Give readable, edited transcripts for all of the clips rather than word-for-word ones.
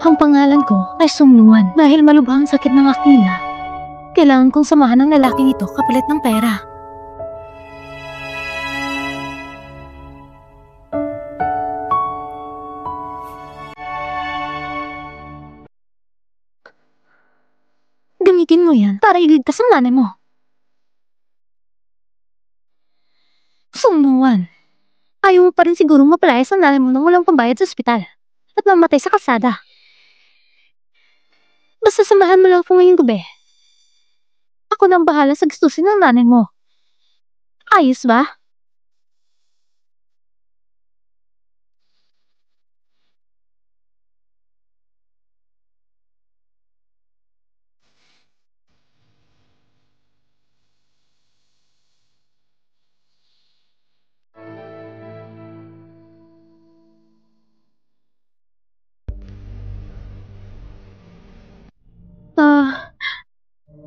Ang pangalan ko ay Sungnuan. Dahil malubhang sakit ng akila, kailangan kong samahan ng lalaking ito kapalit ng pera. Gamitin mo yan para iligtas ang nanay mo. Sungnuan, ayaw mo pa rin sigurong mapalaya sa nanay mo nang walang pambayad sa ospital at mamatay sa kalsada. Basta samahan mo lang ako ngayong gabi. Ako nang bahala sa gastusin ng nanay mo. Ayos ba?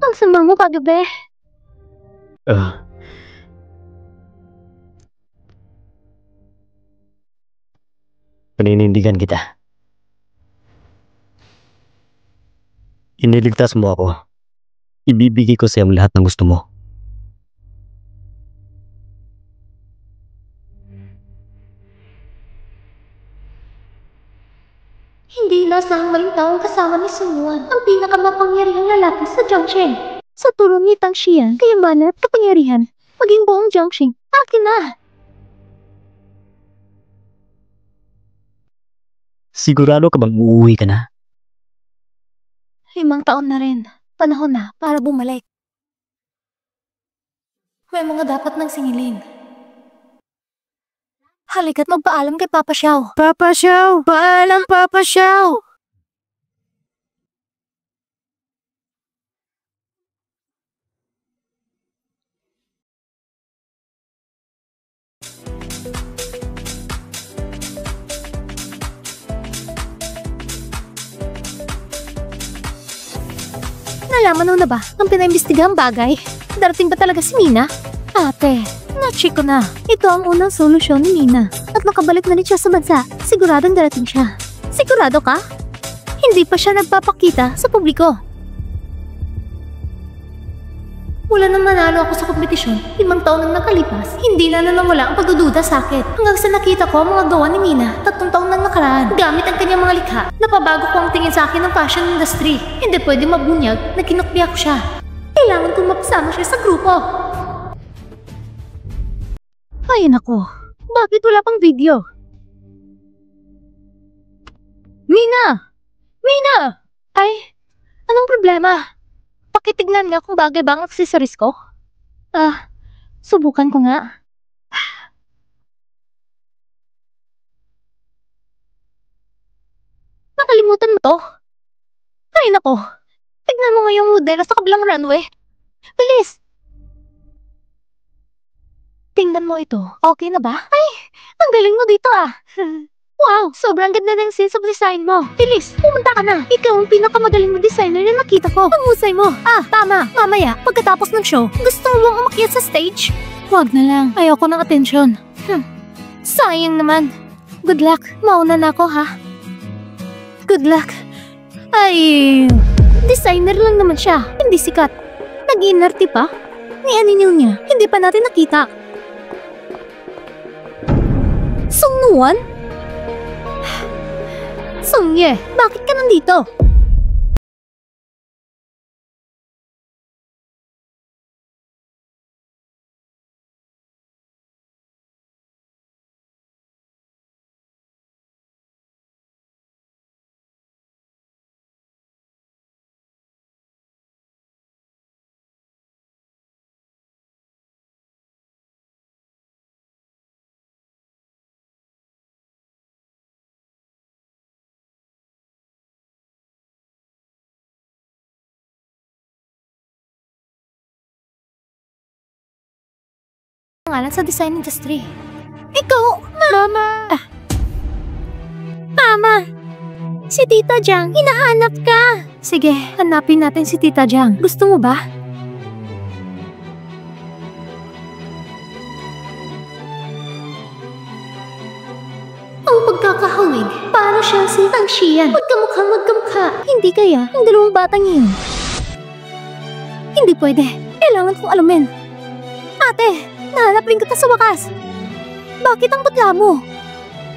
Ang sama mo kagabi. Paninindigan kita. Iniligtas mo ako. Ibibigay ko sa iyo lahat ng gusto mo. Hindi lasang maling taong kasama ni Sungnuan, ang pinakamapangyarihang lalaki sa Jiangsheng. Sa tulong ni Tang Xian, kayamanan at kapangyarihan, maging buong Jiangsheng, akin na. Sigurado ka bang uuwi ka na? 5 taon na rin. Panahon na para bumalik. May mga dapat nang singilin. Halika't magpaalam kay Papa Xiao. Papa Xiao! Paalam, Papa Xiao! Nalaman mo na ba ang pinaimbestigahang bagay? Darating ba talaga si Mina? Ate, na-check ko na. Ito ang unang solusyon ni Mina. At nakabalik na rin siya sa bansa. Siguradong darating siya. Sigurado ka? Hindi pa siya nagpapakita sa publiko. Mula nang nanalo ako sa kompetisyon, 5 taon nang nakalipas, hindi na nawala ang pagdududa sa akin. Hanggang sa nakita ko ang mga gawa ni Mina, 3 taon nang nakaraan. Gamit ang kanyang mga likha, napabago ko ang tingin sa akin ng fashion industry. Hindi pwede mabunyag na kinukpiya ko siya. Kailangan kong mapasama siya sa grupo. Ay nako, bakit wala pang video? Mina! Mina! Ay, anong problema? Pakitignan nga kung bagay ba ang accessories ko. Subukan ko nga. Nakalimutan mo to? Ay nako, tignan mo nga yung modelo sa kabilang runway. Bilis! Tingnan mo ito. Okay na ba? Ay, ang galing mo dito ah. Wow, sobrang ganda ng sense of design mo. Bilis, pumunta ka na. Ikaw ang pinakamagaling na designer na nakita ko. Ang husay mo. Tama. Mamaya, pagkatapos ng show, gusto mo bang umakyat sa stage? Huwag na lang. Ayoko ng atensyon. Sayang naman. Good luck. Mauna na ako ha. Good luck. Ay, designer lang naman siya. Hindi sikat. Nag-inarte pa. Ni aniniw niya. Hindi pa natin nakita. Sungnuan? Sungye, bakit ka nandito? Pangalan sa design industry. Ikaw, Mama! Mama! Si Tita Jiang, hinahanap ka! Sige, hanapin natin si Tita Jiang. Gusto mo ba? Ang pagkakahawig para siya si Tang Xian. Magkamukha. Hindi kaya ang dalawang batang yun. Hindi pwede. Kailangan kong alamin. Ate, nahanap rin kita sa wakas. Bakit ang butla mo?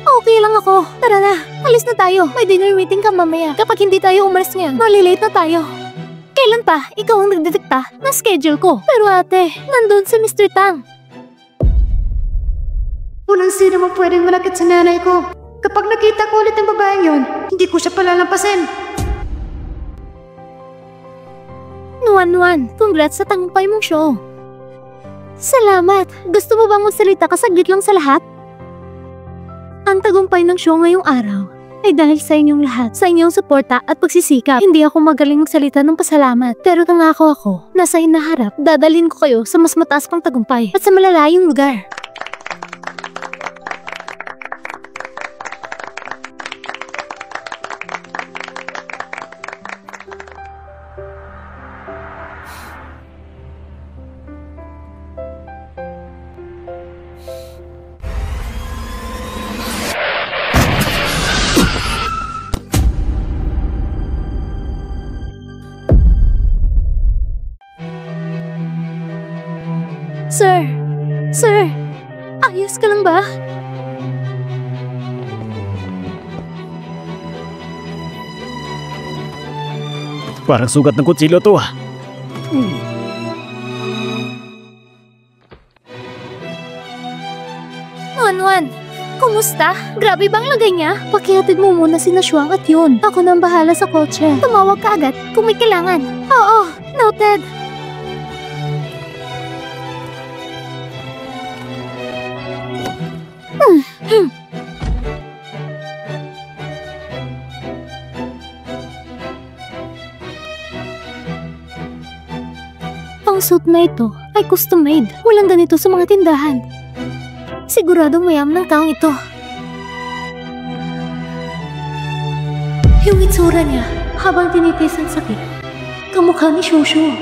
Okay lang ako. Tara na, alis na tayo. May dinner meeting ka mamaya. Kapag hindi tayo umalis ngayon, malilate na tayo. Kailan pa? Ikaw ang nagdedikta ng schedule ko. Pero ate, nandun si Mr. Tang. Walang sino mo pwedeng malakit sa nanay ko. Kapag nakita ko ulit ang babaeng yon, hindi ko siya palalampasin. Nuan, congrats sa tagumpay mong show. Salamat. Gusto mo bang magsalita ka saglit lang sa lahat? Ang tagumpay ng show ngayong araw ay dahil sa inyong lahat, sa inyong suporta at pagsisikap. Hindi ako magaling magsalita ng pasalamat, pero nangako ako na sa inaharap, dadalhin ko kayo sa mas mataas pang tagumpay at sa malalayong lugar. Sir, ayos ka lang ba? Parang sugat ng kutsilyo to ah. Nuan, kumusta? Grabe bang lagay niya? Pakihatid mo muna si Shuang at yun. Ako nang bahala sa kotse. Tumawag ka agad kung may kailangan. Oo, noted. Ang suit na ito ay custom-made. Walang ganito sa mga tindahan. Siguradong mayaman ng taong ito. Yung itsura niya habang tinitiis ang sakit, kamukha ni Shoshu.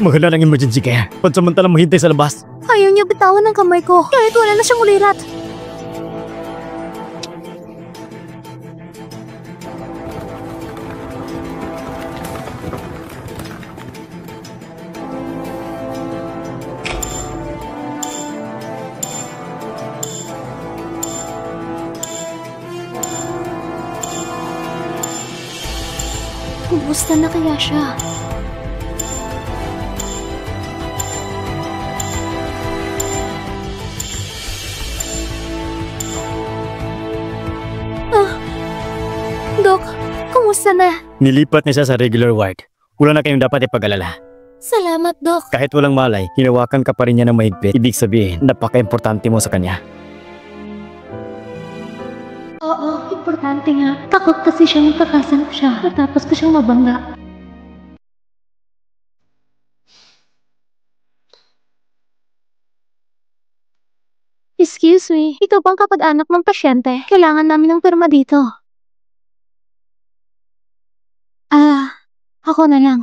Maghala ng emergency care. Pansamantalang mahintay sa labas. Ayaw niya bitawan ng kamay ko kahit wala na siyang ulirat. Kumusta na kaya siya? Dok, kumusta na? Nilipat niya siya sa regular ward. Wala na kayong dapat ipag-alala. Salamat, Dok. Kahit walang malay, hinawakan ka pa rin niya ng mahigpit. Ibig sabihin, napaka-importante mo sa kanya. Oo, importante nga. Takot kasi siyang magkakasanap siya matapos ko siyang mabangga. Excuse me, ikaw bang kapag-anak ng pasyente? Kailangan namin ng pirma dito. Ako na lang.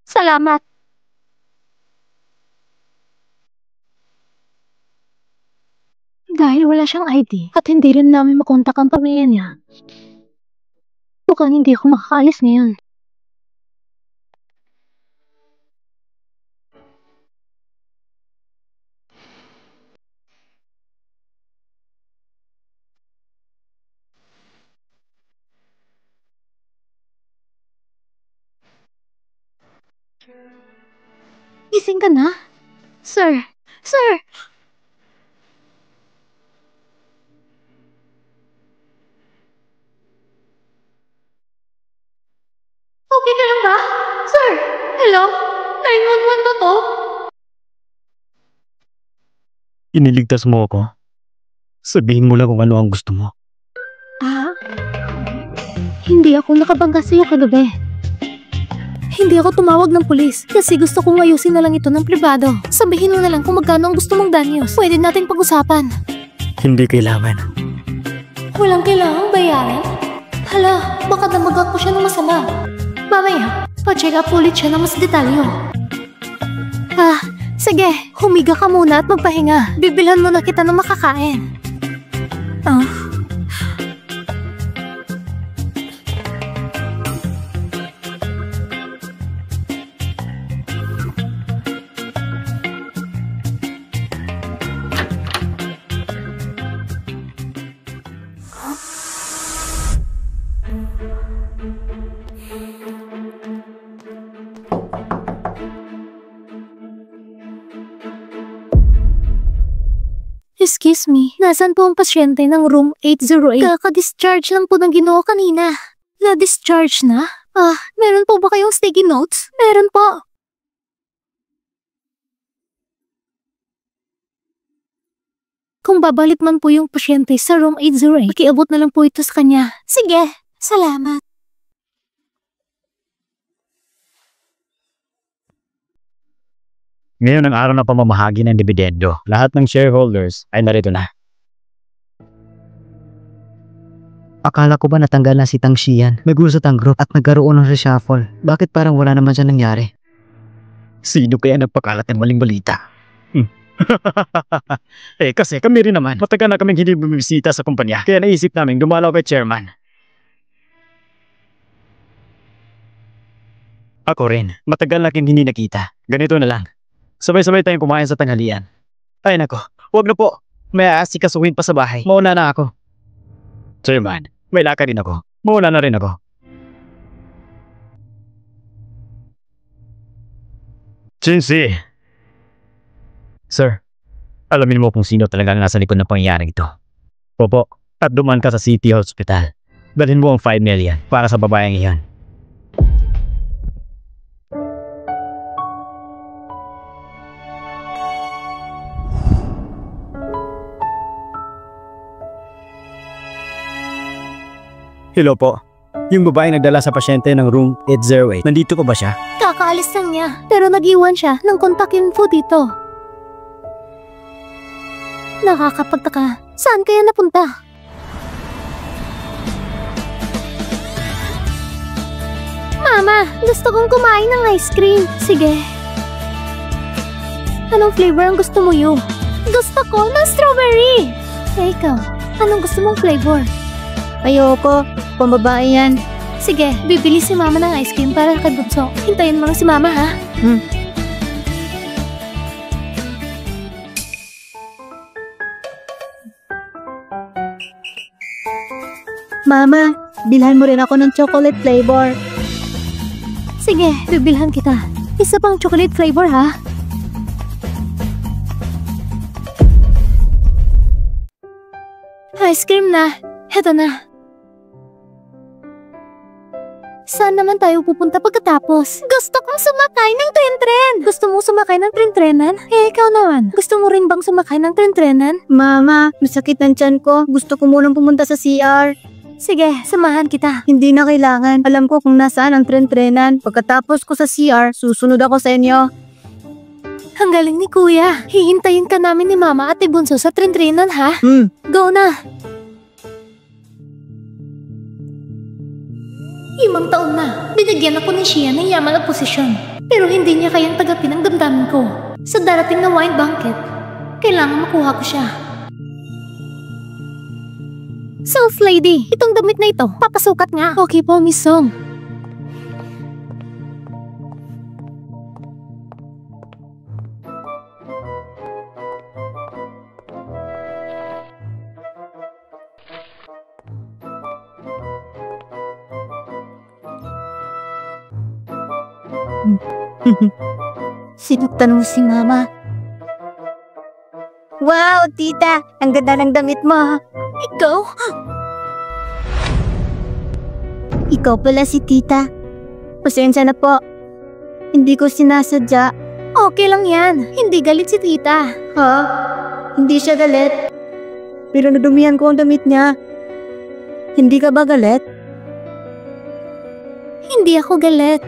Salamat. Dahil wala siyang ID at hindi rin namin makontak ang pamilya niya, mukhang hindi ako makakaalis ngayon. Gising ka na? Sir! Okay ka lang ba? Sir! Hello? 911 ba to? Iniligtas mo ako. Sabihin mo lang kung ano ang gusto mo. Hindi ako nakabangga sa'yo kagabi. hindi ako tumawag ng pulis kasi gusto kong ayusin na lang ito ng pribado. Sabihin mo na lang kung magkano ang gusto mong danyos. Pwede natin pag-usapan. Hindi kailangan. Walang kailangang bayaran? Hala, baka damagak ko siya ng masama. Mamaya, pa-check up ulit siya ng mas detalyo. Sige, humiga ka muna at magpahinga. Bibilhan mo na kita ng makakain. Excuse me, nasan po ang pasyente ng room 808? Kaka-discharge lang po ng Ginoo kanina. Na-discharge na? Meron po ba kayong sticky notes? Meron po. Kung babalik man po yung pasyente sa room 808, pakiabot na lang po ito sa kanya. Sige, salamat. Ngayon ang araw ng pamamahagi ng dividendo. Lahat ng shareholders ay narito na. Akala ko ba natanggal na si Tang Xian? Nag-usot ang group at nagkaroon ng reshuffle. Bakit parang wala naman siya nangyari? Sino kaya nagpakalat ng maling balita? Kasi kami rin naman. Matagal na kaming hindi bumisita sa kumpanya. Kaya naisip namin dumalaw kay chairman. Ako rin. Matagal na kaming hindi nakita. Ganito na lang. Sabay-sabay tayong kumain sa tanghalian. Ay nako, wag na po. May aasikasuhin pa sa bahay. Mauna na ako. Chairman, may lakad rin ako. Mauna na rin ako. Chinsi! Sir, alamin mo kung sino talagang nasa likod ng pangyayaring ito. Popo, at duman ka sa City Hospital. Dalhin mo ang 5 million para sa babayang iyon. Hello po. Yung babaeng nagdala sa pasyente ng room 808, nandito pa ba siya? Kakaalis lang niya, pero nag-iwan siya ng contact info dito. Nakakapagtaka. Saan kaya napunta? Mama, gusto kong kumain ng ice cream. Sige. Anong flavor ang gusto mo, Yu? Gusto ko ng strawberry. Ikaw, anong gusto mong flavor? Ayoko. Pambabae yan. Sige, bibili si Mama ng ice cream para kay Bunso. Hintayin mo lang si Mama, ha? Mama, bilhan mo rin ako ng chocolate flavor. Sige, bibilhan kita. Isa pang chocolate flavor, ha? Ice cream na. Heto na. Saan naman tayo pupunta pagkatapos? Gusto kong sumakay ng tren-tren. Gusto mo sumakay ng tren-trenan? Ikaw naman. Gusto mo rin bang sumakay ng tren-trenan? Mama, masakit ang tiyan ko. Gusto ko munang pumunta sa CR. Sige, samahan kita. Hindi na kailangan. Alam ko kung nasaan ang tren-trenan. Pagkatapos ko sa CR, susunod ako sa inyo. Ang galing ni Kuya. Hihintayin ka namin ni Mama at ni Bunso sa tren-trenan, ha? Go na! 5 taon na, binigyan ako ni Shia ng yaman at posisyon. Pero hindi niya kayang tagapin ang damdamin ko. Sa darating na wine banquet, kailangan makuha ko siya. Self lady, itong damit na ito, papasukat nga. Okay po, Miss Song. Sinuktan mo si Mama. Wow, tita! Ang ganda ng damit mo. Ikaw? Ikaw pala si tita. Pasensya na po. Hindi ko sinasadya. Okay lang yan. Hindi galit si tita. Ha? Hindi siya galit. Pero nadumihan ko ang damit niya. Hindi ka ba galit? Hindi ako galit.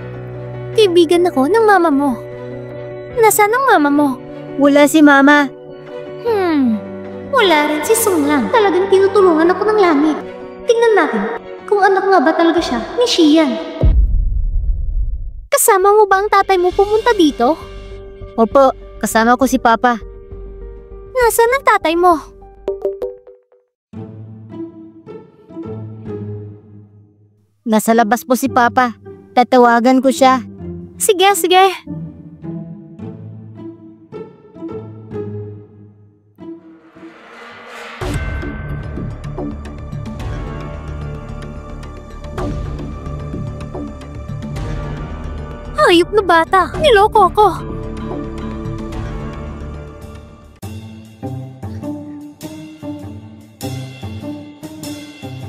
Kaibigan ako ng mama mo. Nasaan ang mama mo? Wala si Mama. Wala rin si Sung lang. Talagang tinutulungan ako ng langit. Tingnan natin kung anak nga ba talaga siya ni Xian. Kasama mo ba ang tatay mo pumunta dito? Opo, kasama ko si Papa. Nasaan ang tatay mo? Nasa labas po si Papa. Tatawagan ko siya. Sige, sige. Hayop na bata. Niloko ko.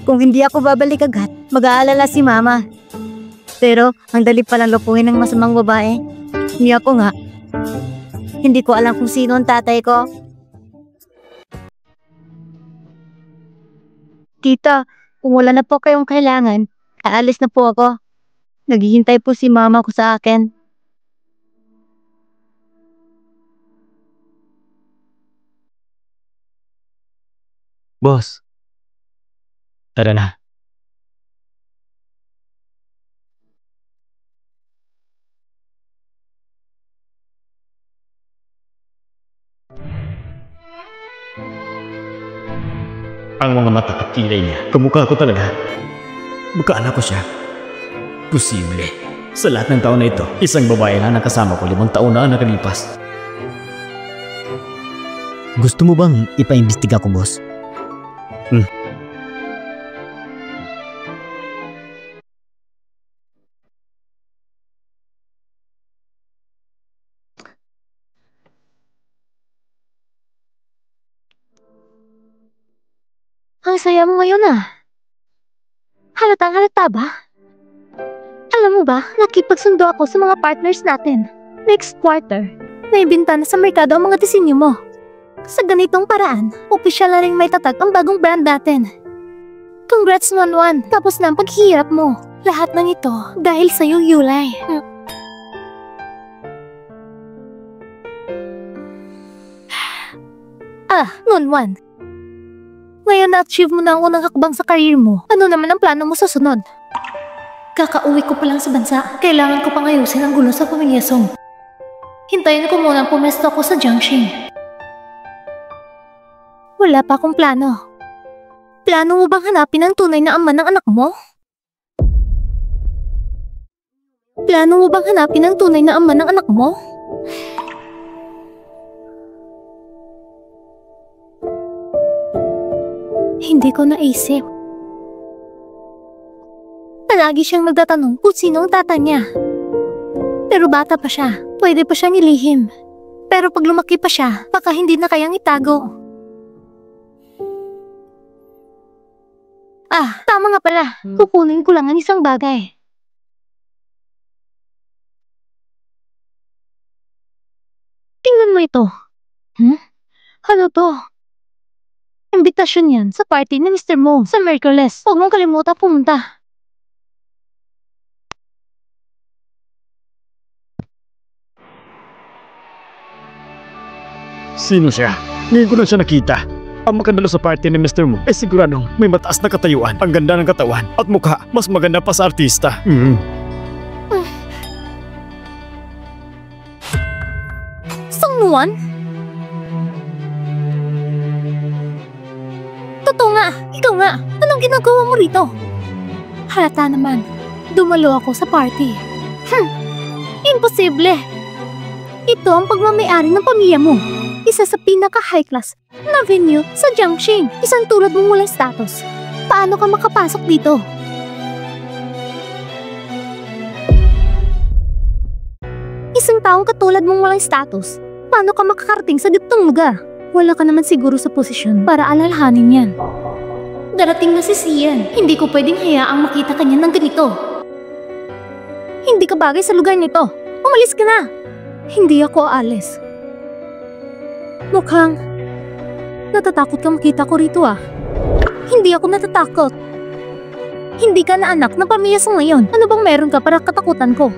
Kung hindi ako babalik agad, mag-aalala si Mama. Pero, ang dali palang lupuhin ng masamang babae. Hindi ako nga. Hindi ko alam kung sino ang tatay ko. Tita, kung wala na po kayong kailangan, aalis na po ako. Naghihintay po si Mama ko sa akin. Boss. Tara na. Ang mga mata at kilay niya, kamukha ko talaga. Magkaanak ko siya. Posible. Sa lahat ng taon na ito, isang babae lang nakasama ko 5 taon na nakalipas. Gusto mo bang ipaimbestiga ko, boss? Ang saya mo ngayon ah. Halatang-halata ba? Alam mo ba, nakipagsundo ako sa mga partners natin. Next quarter, naibinta na sa merkado ang mga disenyo mo. Sa ganitong paraan, opisyal na rin may tatag ang bagong brand natin. Congrats, Nonwan! Tapos na ang paghihirap mo. Lahat ng ito dahil sa'yo, Yulay. Nonwan. Ngayon na-achieve mo na ang unang hakbang sa career mo. Ano naman ang plano mo sa sunod? Kakauwi ko pa lang sa bansa. Kailangan ko pang ayusin ang gulo sa pamilya Song. Hintayin ko muna pumesto ako sa Jiangxing. Wala pa akong plano. Plano mo bang hanapin ang tunay na ama ng anak mo? Plano mo bang hanapin ang tunay na ama ng anak mo? Hindi ko naisip. Palagi siyang nagtatanong kung sino ang tata niya. Pero bata pa siya, pwede pa siyang ilihim. Pero pag lumaki pa siya, baka hindi na kayang itago. Tama nga pala. Kukunin ko lang ang isang bagay. Tingnan mo ito. Ano to? Imbitasyon yan sa party ni Mr. Mo sa Merkules. Huwag mong kalimutan pumunta. Sino siya? Ngayon ko lang siya nakita. Ang makadalo sa party ni Mr. Mo ay siguradong may mataas na katayuan, ang ganda ng katawan at mukha mas maganda pa sa artista. Sungnuan? Totoo nga, ikaw nga. Anong ginagawa mo rito? Halata naman, dumalo ako sa party. Imposible. Ito ang pagmamayari ng pamilya mo. Isa sa pinaka-high class na venue sa Jiangxing. Isang tulad mong walang status. Paano ka makapasok dito? Isang taong katulad mong walang status. Paano ka makakarating sa gitong lugar? Wala ka naman siguro sa posisyon para alalahanin yan. Darating na si Xian. Hindi ko pwedeng hayaang makita kanya ng ganito. Hindi ka bagay sa lugar nito. Umalis ka na. Hindi ako aalis. Mukhang natatakot ka makita ko rito ah. Hindi ako natatakot. Hindi ka na anak ng pamilya sa ngayon. Ano bang meron ka para katakutan ko?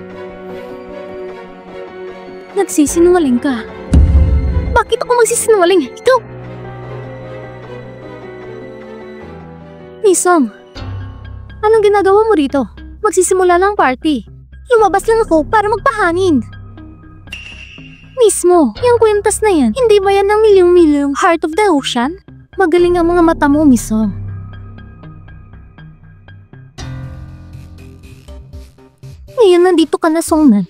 Nagsisinungaling ka. Bakit ako magsisinungaling? Ikaw! Misong, anong ginagawa mo rito? Magsisimula lang party. Lumabas lang ako para magpahangin. Mismo, yung kwentas na yan, hindi ba yan ng milyong-milyong heart of the ocean? Magaling ang mga mata mo, Misong. Ngayon nandito ka na, Songnan.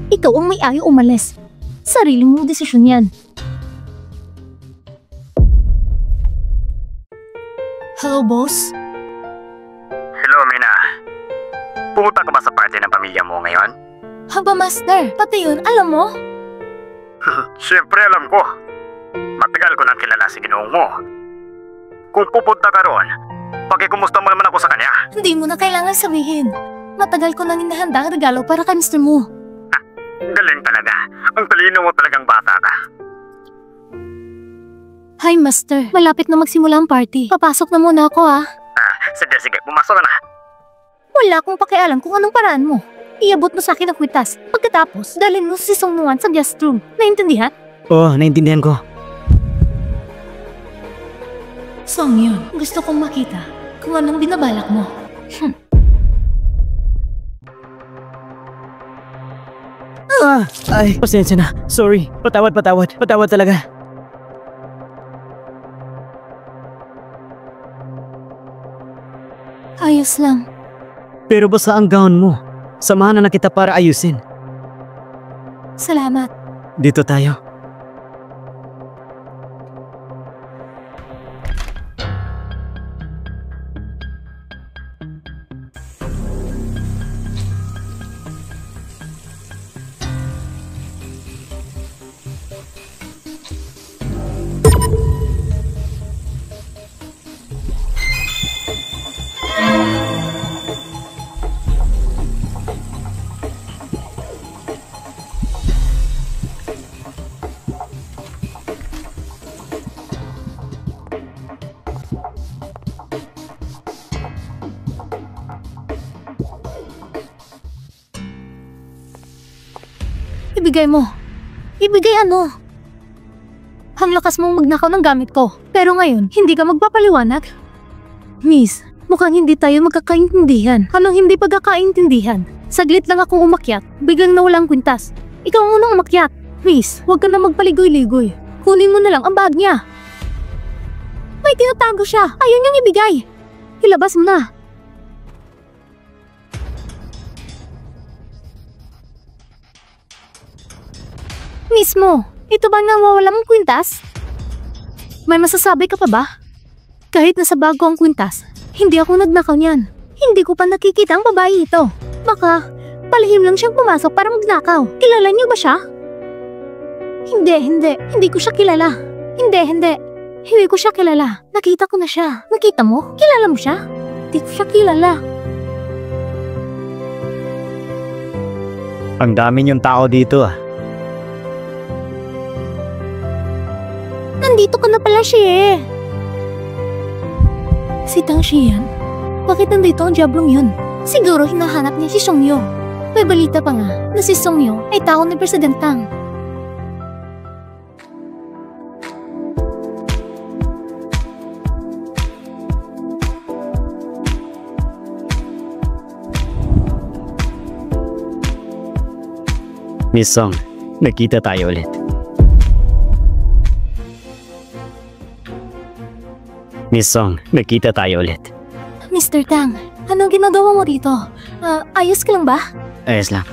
Ikaw ang may ayaw umalis. Sarili mong desisyon yan. Hello, boss? Hello, Mina. Pumunta ka ba sa party ng pamilya mo ngayon? Haba, master. Pati yun, alam mo? Siyempre alam ko. Matagal ko nang kilala si Ginoong mo. Kung pupunta ka roon, pakikumusta mo naman ako sa kanya. Hindi mo na kailangan sabihin. Matagal ko nang inahanda ang regalo para kay Mr. Mo. Galing talaga. Ang talino mo talagang bata ka. Hi, master. Malapit na magsimula ang party. Papasok na muna ako, ah. Sige, pumasok ka na. Wala akong pakialam kung anong paraan mo. Iabot mo sa akin ang kwitas. Pagkatapos, dalhin mo si Song Nuan sa guest room. Naintindihan? Oo, naintindihan ko. Song yun. Gusto kong makita kung anong binabalak mo. Ay, pasensya na. Sorry. Patawad talaga. Ayos lang. Pero basta ang gown mo. Samahan na kita para ayusin. Salamat. Dito tayo. Ibigay mo. Ibigay ano? Ang lakas mong magnakaw ng gamit ko. Pero ngayon, hindi ka magpapaliwanag? Miss, mukhang hindi tayo magkakaintindihan. Anong hindi pagkakaintindihan? Saglit lang akong umakyat, biglang nawalang kwintas. Ikaw ang unang umakyat. Miss, huwag ka na magpaligoy-ligoy. Kunin mo na lang ang bag niya. May tinatago siya. Ayaw niyang ibigay. Ilabas mo na. Mismo, ito ba nawawala mong kwintas? May masasabi ka pa ba? Kahit nasa bago ang kwintas, hindi ako nagnakaw niyan. Hindi ko pa nakikita ang babae ito. Baka, palihim lang siyang pumasok para magnakaw. Kilala niyo ba siya? Hindi ko siya kilala. Hindi ko siya kilala. Nakita ko na siya. Nakita mo? Kilala mo siya? Hindi ko siya kilala. Ang dami niyong tao dito ah. Nandito ka na pala siya eh. Si Tang Xian? Bakit nandito ang diablong yun? Siguro hinahanap niya si Song Yo. May balita pa nga na si Song Yo ay tao ni President Tang. Miss Song, nakita tayo ulit. Miss Song, nakita tayo ulit. Mr. Tang, anong ginagawa mo dito? Ayos ka lang ba? Ayos lang.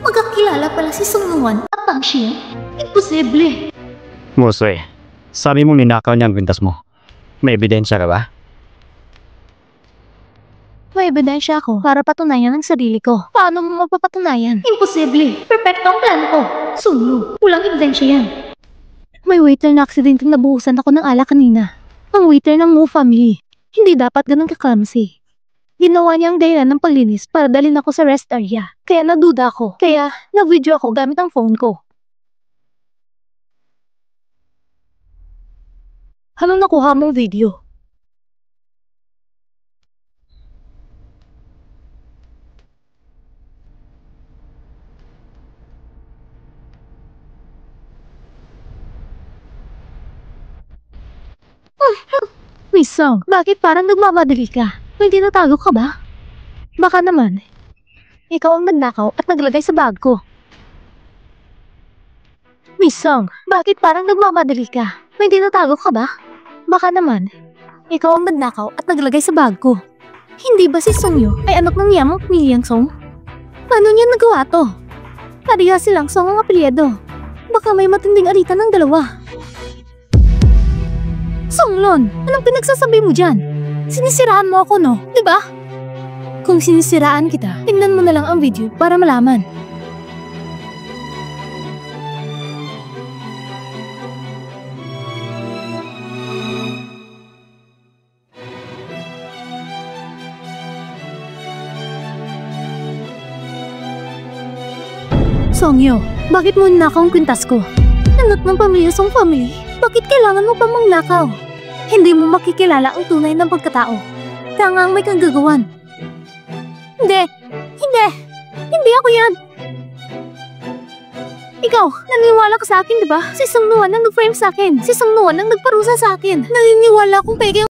Magkakilala pala si Song Nuan at Tang Xian? Imposible. Musoy, sabi mo ninakaw niya ang kwintas mo. May ebidensya ka ba? May ebidensya ako para patunayan ang sarili ko. Paano mo mapapatunayan? Imposible. Perfecto ang plan ko. Sulu. Walang ebidensya yan. May waiter na aksidenteng nabuhusan ako ng ala kanina. Ang waiter ng Mo family. Hindi dapat ganun ka-clumsy. Ginawa niya ang dahilan ng paglinis para dalhin ako sa rest area. Kaya naduda ako. Kaya nag-video ako gamit ang phone ko. Anong nakuha mong video? Miss Song, bakit parang nagmamadali ka? May tinatago ka ba? Baka naman, ikaw ang nagnakaw at naglagay sa bag ko. Miss Song, bakit parang nagmamadali ka? May tinatago ka ba? Baka naman, ikaw ang nagnakaw at naglagay sa bag ko. Hindi ba si Songyo ay anak ng yamang pamilyang Song? Paano niya nagawa to? Pareha silang Song ang apelyido. Baka may matinding alitan ng dalawa. Songlon, anong pinagsasabi mo dyan? Sinisiraan mo ako, no? Diba? Kung sinisiraan kita, tingnan mo na lang ang video para malaman. Songyo, bakit mo ninakaw ang kwintas ko? Anak ng pamilya Song family, bakit kailangan mo pa mangnakaw? Hindi mo makikilala ang tunay ng pagkatao. Tangang may kagagawan. Hindi! Hindi ako yan! Ikaw, naniniwala ka sa akin, diba? Si Song Nuan ang nag-frame sa akin. Si Song Nuan ang nagparusa sa akin. Naniniwala akong peke ang...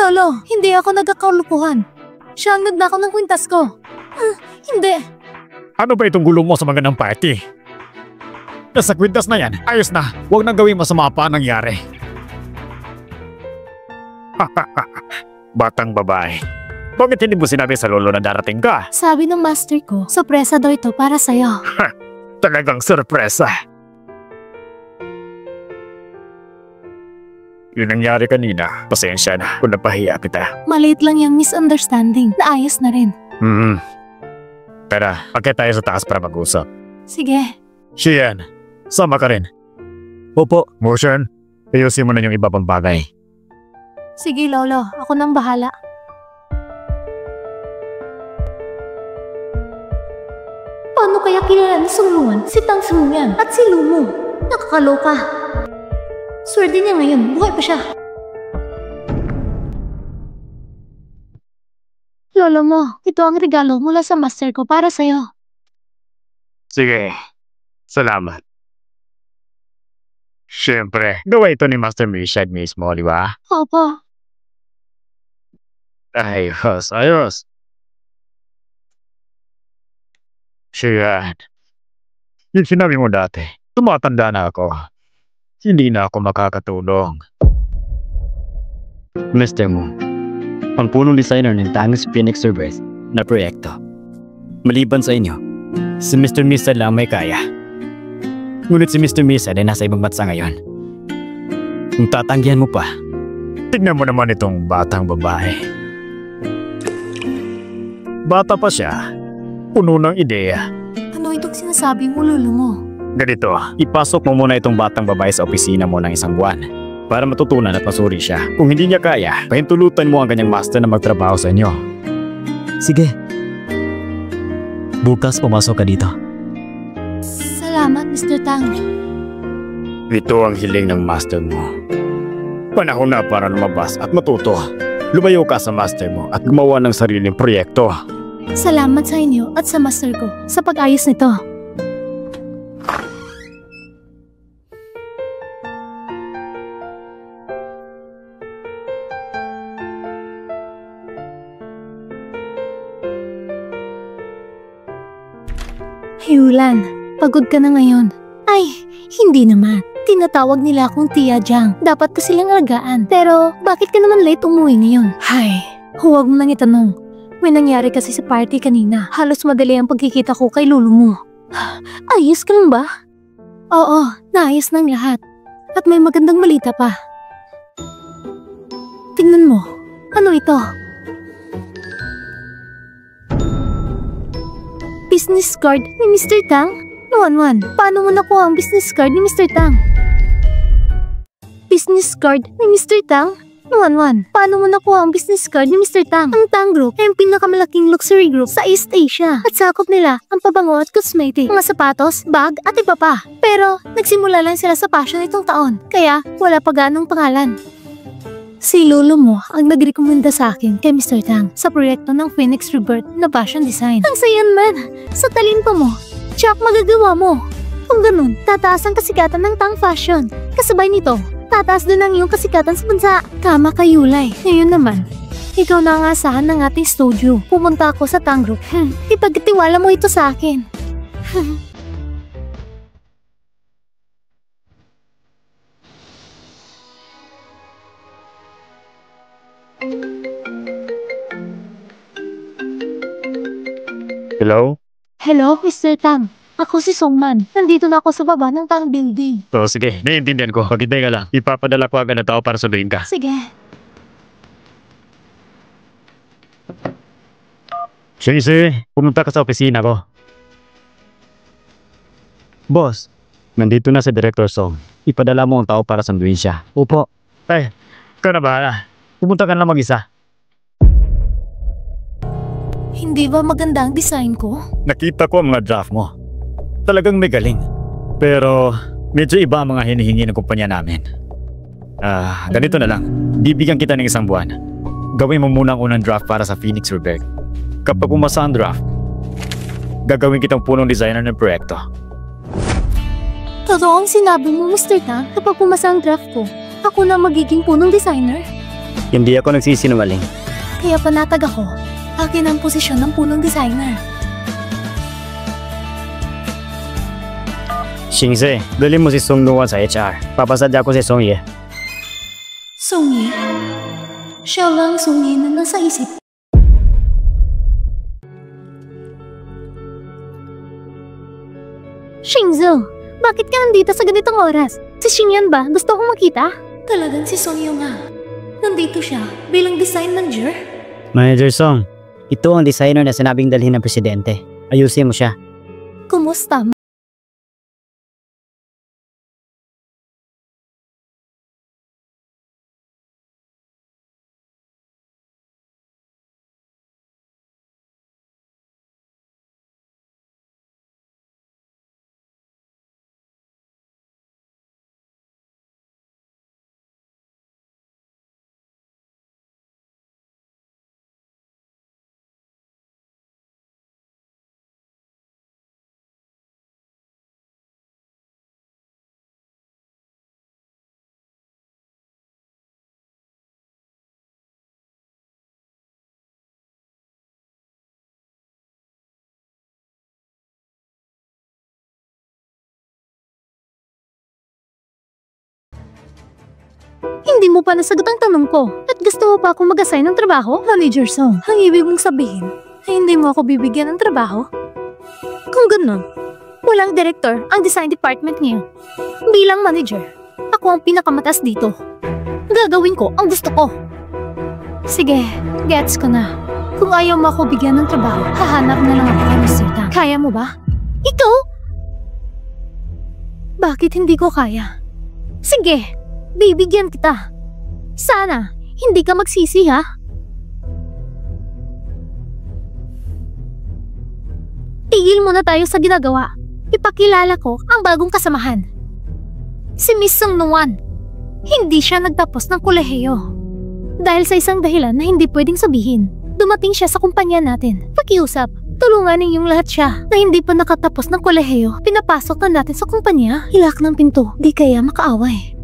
Lolo, hindi ako nagkakalukuhan. Siya ang nagnakaw ng kwintas ko. Hindi. Ano ba itong gulo mo sa magandang party? Nasa kwintas na yan, ayos na. Huwag nang gawing masama pa ang nangyari. Batang babae. Bakit hindi mo sinabi sa lolo na darating ka? Sabi ng master ko, sorpresa daw ito para sa'yo. Talagang sorpresa. Yung nangyari kanina, pasensya na kung napahiya kita. Maliit lang yung misunderstanding. Naayos na rin. Tara, akit tayo sa taas para mag-usap. Sige. Shian, sama ka rin. Opo. Motion, ayusin mo na yung iba pang bagay. Sige, Lolo. Ako nang bahala. Paano kaya kilala ni Song Luan, si Tang Sunyan at si Lumo? Nakakaloka. Swerte niya ngayon, buhay pa siya. Lolo mo, ito ang regalo mula sa master ko para sa'yo. Sige, salamat. Siyempre, gawa ito ni Master Mishad mismo, di ba? Opo. Ayos. Shian, yung sinabi mo dati, tumatanda na ako. Hindi na ako makakatulong. Mr. Mo, ang punong designer ng Tang's Phoenix Servers na proyekto. Maliban sa inyo, si Mr. Misad lang may kaya. Ngunit si Mr. Misad ay nasa ibang bansa ngayon. Kung tatanggihan mo pa, Tignan mo naman itong batang babae. Bata pa siya, puno ng ideya. Ano itong sinasabi mo, Lolo mo? Ganito, ipasok mo muna itong batang babae sa opisina mo ng isang buwan para matutunan at masuri siya. Kung hindi niya kaya, pahintulutan mo ang kanyang master na magtrabaho sa inyo. Sige. Bukas pumasok ka dito. Salamat, Mr. Tang. ito ang hiling ng master mo. Panahon na para lumabas at matuto. Lumayo ka sa master mo at gumawa ng sariling proyekto. Salamat sa inyo at sa master ko sa pag-ayos nito. Hyulan, pagod ka na ngayon. Ay, hindi naman. Tinatawag nila akong Tia Jiang. Dapat ko silang alagaan. Pero, bakit ka naman late umuwi ngayon? Hay, huwag mo nang itanong. May nangyari kasi sa party kanina. Halos madali ang pagkikita ko kay lolo mo. Ayos ka lang ba? Oo, naayos ng lahat. At may magandang balita pa. Tingnan mo. Ano ito? Business card ni Mr. Tang? Nuan, paano mo nakuha ang business card ni Mr. Tang? Business card ni Mr. Tang? Nuan, paano mo nakuha ang business card ni Mr. Tang? Ang Tang Group ay ang pinakamalaking luxury group sa East Asia at sakop nila ang pabango at cosmetic, mga sapatos, bag at iba pa. Pero nagsimula lang sila sa fashion itong taon, kaya wala pa ganong pangalan. Si lolo mo ang nagrekomenda sa akin kay Mr. Tang sa proyekto ng Phoenix Rebirth na fashion design. Ang sayan man, sa talento mo, tsak magagawa mo. Kung ganun, tataas ang kasikatan ng Tang Fashion. Kasabay nito, tataas din ang iyong kasikatan sa bansa. Tama ka, Yulay. Ngayon naman, ikaw na ang asahan ng ating studio. Pumunta ako sa Tang Group. Ipagtiwala mo ito sa akin. Hello? Hello, Mr. Tang. Ako si Songman. Nandito na ako sa baba ng Tang Building. So, sige. Naiintindihan ko. Pagintay ka lang. Ipapadala ko agad na tao para sunduin ka. Sige. Shinse, pumunta ka sa opisina ko. Boss, Nandito na si Director Song. Ipadala mo ang tao para sunduin siya. upo. Ay, ikaw na bahala. Pumunta ka na mag-isa. Hindi ba maganda ang design ko? Nakita ko ang mga draft mo. Talagang may galing. Pero medyo iba ang mga hinihingi ng kumpanya namin. Ganito na lang. Bibigyan kita ng isang buwan. Gawin mo muna ang unang draft para sa Phoenix Rebirth. Kapag pumasa ang draft, gagawin kitang punong designer ng proyekto. Totoo ang sinabi mo, Mr. Tang. Kapag pumasa ang draft ko, ako na magiging punong designer. Hindi ako nagsisinungaling. Kaya panatag ako. Akin ang posisyon ng punong designer. Shinse, dali mo si Song Nuwan sa HR. Papasadya ko si Song Ye. Songyi? Siya lang Songyi na nasa isip. Shinzo, bakit ka nandito sa ganitong oras? Si Xingyan ba? Gusto kong makita? Talagang si Songyo nga. Nandito siya bilang design manager. Manager Song, ito ang designer na sinabing dalhin ng presidente. Ayusin mo siya. Kumusta? Hindi mo pa nasagot ang tanong ko. At gusto mo pa akong mag-assign ng trabaho? Manager Song, ang ibig mong sabihin ay hindi mo ako bibigyan ng trabaho? Kung ganun, walang director ang design department niyo. Bilang manager, ako ang pinakamataas dito. Gagawin ko ang gusto ko. Sige, gets ko na. Kung ayaw mo ako bigyan ng trabaho, hahanap na lang ako kay Mr. Tang. Kaya mo ba? Ikaw? Bakit hindi ko kaya? Sige, bibigyan kita. Sana, hindi ka magsisi ha? Tigil muna tayo sa ginagawa. Ipakilala ko ang bagong kasamahan. Si Miss Song Nuwan. Hindi siya nagtapos ng kolehiyo. Dahil sa isang dahilan na hindi pwedeng sabihin, dumating siya sa kumpanya natin. Pakiusap, tulungan ninyong lahat siya na hindi pa nakatapos ng kolehiyo. Pinapasok na natin sa kumpanya. Hilak ng pinto, di kaya makaaway.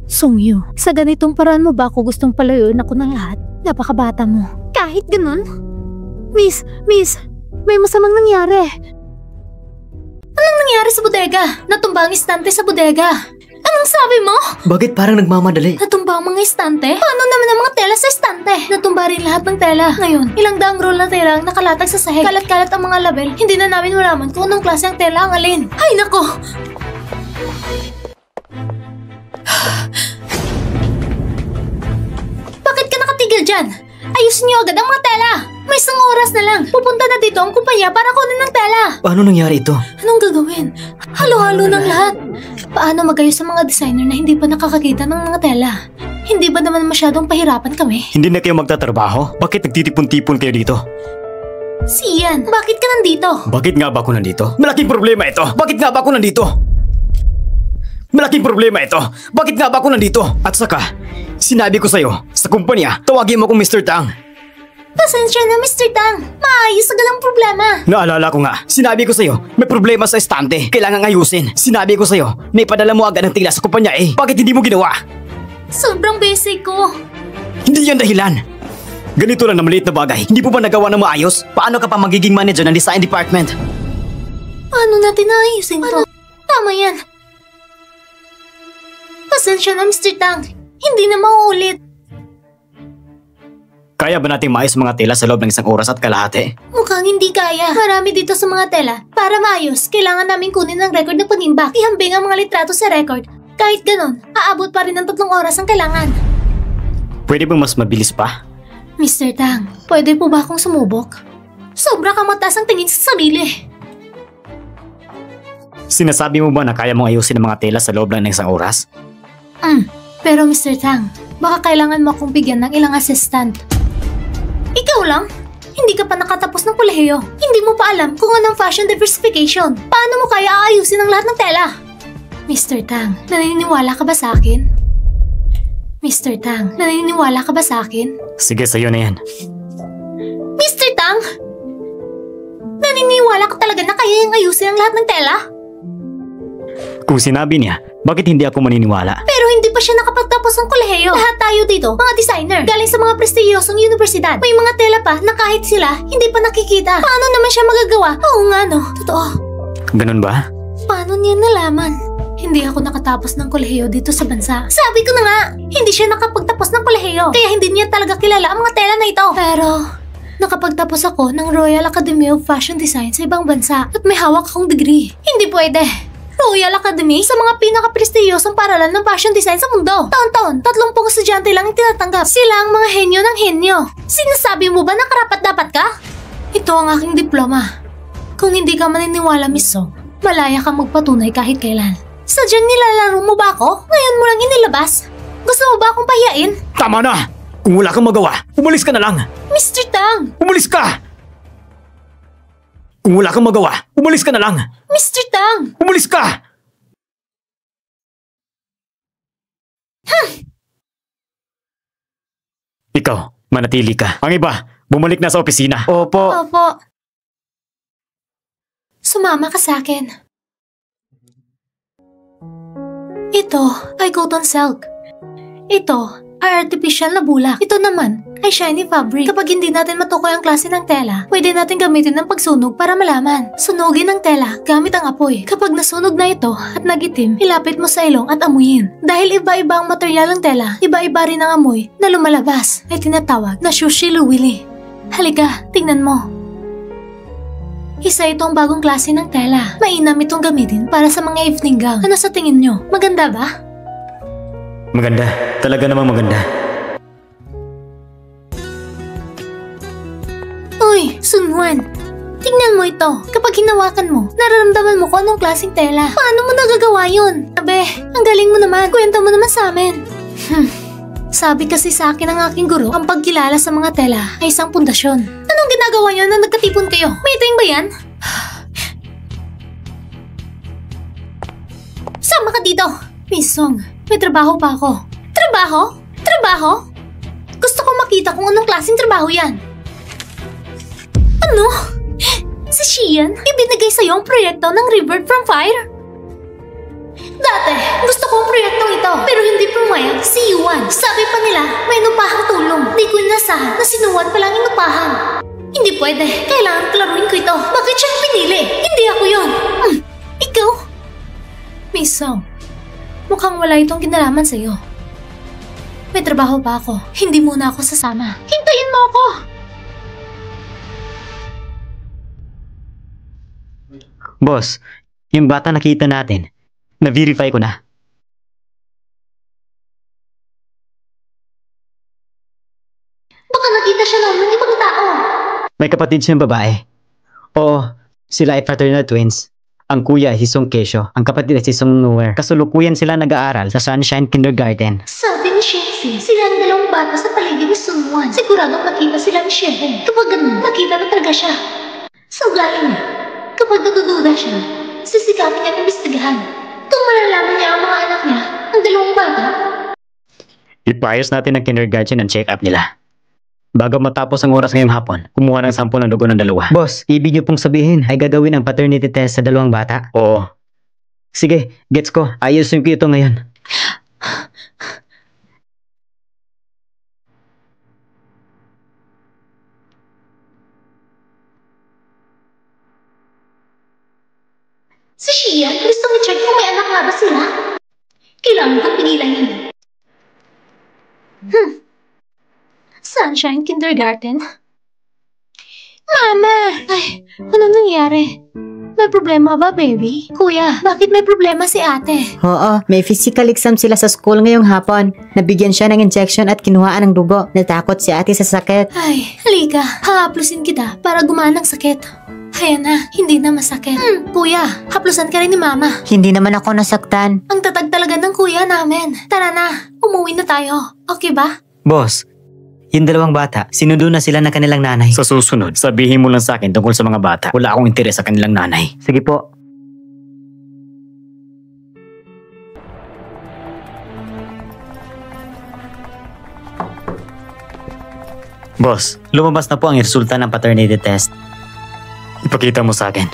Songyu, sa ganitong paraan mo ba ako gustong palayuin ako ng lahat? Napakabata mo. Kahit ganun? Miss, may masamang nangyari. Anong nangyari sa bodega? Natumba ang istante sa bodega. Anong sabi mo? Bakit parang nagmamadali? Natumba ang mga istante? Paano naman ang mga tela sa istante? Natumba rin lahat ng tela. Ngayon, ilang daang roll na tela ang nakalatag sa sahig. Kalat-kalat ang mga label. Hindi na namin malaman kung anong klase ang tela ang alin. Ay nako! Bakit ka nakatigil dyan? Ayusin niyo agad ang mga tela! May isang oras na lang. Pupunta na dito ang kumpanya para kunin ng tela. Paano nangyari ito? Anong gagawin? Halo-halo ng lahat. Paano magayos sa mga designer na hindi pa nakakakita ng mga tela? Hindi ba naman masyadong pahirapan kami? Hindi na kayo magtatrabaho? Bakit nagtitipon-tipon kayo dito? Si Ian, bakit ka nandito? Bakit nga ba ako nandito? Malaking problema ito! Bakit nga ba ako nandito? Malaking problema ito! Bakit nga ba ako nandito? At saka, sinabi ko sa'yo, sa kumpanya, tawagin mo akong Mr. Tang. Pasensya na, Mr. Tang. Maayos agad ang problema. Naalala ko nga, sinabi ko sa'yo, may problema sa estante. Kailangan ayusin. Sinabi ko sa'yo, na ipadala mo agad ang tila sa kumpanya eh. Bakit hindi mo ginawa? Sobrang basic ko. Hindi yan dahilan. Ganito lang na maliit na bagay. Hindi mo ba nagawa ng maayos? Paano ka pa magiging manager ng design department? Paano natin naayusin to? Tama yan. Pasensya na, Mr. Tang. Hindi na mauulit. Kaya ba natin maayos mga tela sa loob ng 1 oras at kalahati? Mukhang hindi kaya. Marami dito sa mga tela. Para maayos, kailangan namin kunin ng record ng pag-imbak. Ihambing ang mga litrato sa record. Kahit ganon, aabot pa rin ng 3 oras ang kailangan. Pwede bang mas mabilis pa? Mr. Tang, pwede po ba akong sumubok? Sobra kang mataas ang tingin sa sarili. Sinasabi mo ba na kaya mong ayusin ang mga tela sa loob lang ng 1 oras? Pero Mr. Tang, baka kailangan mo akong bigyan ng ilang assistant. Ikaw lang? Hindi ka pa nakatapos ng kolehiyo. Hindi mo pa alam kung anong fashion diversification. Paano mo kaya aayusin ang lahat ng tela? Mr. Tang, naniniwala ka ba sa akin? Mr. Tang, naniniwala ka ba sa akin? Sige, sa'yo na yan. Mr. Tang! Naniniwala ka talaga na kaya yung ayusin ang lahat ng tela? Kung sinabi niya, bakit hindi ako maniniwala? Pero hindi pa siya nakapagtapos ng kolehiyo. Lahat tayo dito, mga designer, galing sa mga prestiyosong universidad. May mga tela pa na kahit sila, hindi pa nakikita. Paano naman siya magagawa? Oo nga no, totoo. Ganun ba? Paano niya nalaman? Hindi ako nakatapos ng kolehiyo dito sa bansa. Sabi ko na nga, hindi siya nakapagtapos ng kolehiyo. Kaya hindi niya talaga kilala ang mga tela na ito. Pero, nakapagtapos ako ng Royal Academy of Fashion Design sa ibang bansa at may hawak akong degree. Hindi pwede. Royal Academy sa mga pinaka-prestiyosong paralan ng fashion design sa mundo. Taon-taon, 30 estudyante lang ang tinatanggap. Sila ang mga henyo ng henyo. Sinasabi mo ba na karapat-dapat ka? Ito ang aking diploma. Kung hindi ka maniniwala, Miss Song, malaya kang magpatunay kahit kailan. Sadyang nilalaro mo ba ako? Ngayon mo lang inilabas? Gusto mo ba akong pahiyain? Tama na! Kung wala kang magawa, umalis ka na lang! Mr. Tang! Umalis ka! Kung wala kang magawa, umalis ka na lang! Mr. Tang! Umalis ka! Ikaw, manatili ka. Ang iba, bumalik na sa opisina. Opo. Opo. Sumama ka sa akin. Ito ay cotton silk. Ito ay artificial na bulak. Ito naman ay shiny fabric. Kapag hindi natin matukoy ang klase ng tela, pwede natin gamitin ng pagsunog para malaman. Sunugin ang tela gamit ang apoy. Kapag nasunog na ito at nagitim, ilapit mo sa ilong at amuyin. Dahil iba-iba ang material ng tela, iba-iba rin ang amoy na lumalabas ay tinatawag na shushiluwili. Halika, tingnan mo. Isa itong bagong klase ng tela. Mainam itong gamitin para sa mga evening gown. Ano sa tingin nyo? Maganda ba? Maganda. Talaga namang maganda. Uy, Sunwan! Tingnan mo ito. Kapag hinawakan mo, nararamdaman mo kung anong klaseng tela. Paano mo nagagawa yun? Abe, ang galing mo naman. Kwento mo naman sa amin. Sabi kasi sa akin ng aking guro, ang pagkilala sa mga tela ay isang pundasyon. Anong ginagawa niyo na nagkatipon kayo? May iting ba yan? Sama ka dito! Miss Song, may trabaho pa ako. Trabaho? Trabaho? Gusto ko makita kung anong klaseng trabaho yan. Ano? Si Shian, ibinigay sa'yo ang proyekto ng Rebirth from Fire? Dati, gusto ko ang proyektong ito, pero hindi pumayag si Yuan. Sabi pa nila, may inupahang tulong. Di ko inasahan na sinuwan palang inupahan. Hindi pwede, kailangan klaruin ko ito. Bakit siya pinili? Hindi ako yun. Ikaw? Miss Song, mukhang wala itong kinalaman sa'yo. May trabaho pa ako. Hindi muna ako sasama. Hintayin mo ako! Boss, yung bata nakita natin, na-verify ko na. Baka nakita siya noon ng ibang tao. May kapatid siyang babae. Oo, sila ay fraternal twins. Ang kuya ay si Song Kesho, ang kapatid ay si Song Nowhere. Kasulukuyan sila nag-aaral sa Sunshine Kindergarten. Sabi ni Shensi, sila ang dalawang bata sa paligid ni Sungwon. Siguradong nakita sila ni Shen. Kapag ganun, nakita na talaga siya. Sa ugali niya, kapag natududa siya, sisikapin niya imbestigahan. Kung malalaman niya ang mga anak niya, ang dalawang bata, Ipayos natin ang kindergarten ang check-up nila. Bago matapos ang oras ngayong hapon, kumuha ng sample ng dugo ng dalawa. Boss, ibig niyo pong sabihin ay gagawin ang paternity test sa dalawang bata? Oo. Sige, gets ko. Ayusin ko ito ngayon. si Shia, gusto mo check kung may anak nga ba sila? Kailangan kong pinilan yun. Sunshine Kindergarten? Mama! Ay, ano nangyari? May problema ba, baby? Kuya, bakit may problema si ate? Oo, may physical exam sila sa school ngayong hapon. Nabigyan siya ng injection at kinuhaan ng dugo. Natakot si ate sa sakit. Ay, halika. Hahaplusin kita para gumaan ang sakit. Ayan na, hindi na masakit. Kuya, haplusan ka rin ni mama. Hindi naman ako nasaktan. Ang tatag talaga ng kuya namin. Tara na, umuwi na tayo. Okay ba? Boss, yung dalawang bata, sinundo na sila ng kanilang nanay. Sa susunod, sabihin mo lang sa akin tungkol sa mga bata. Wala akong interes sa kanilang nanay. Sige po. Boss, Lumabas na po ang resulta ng paternity test. ipakita mo sa akin.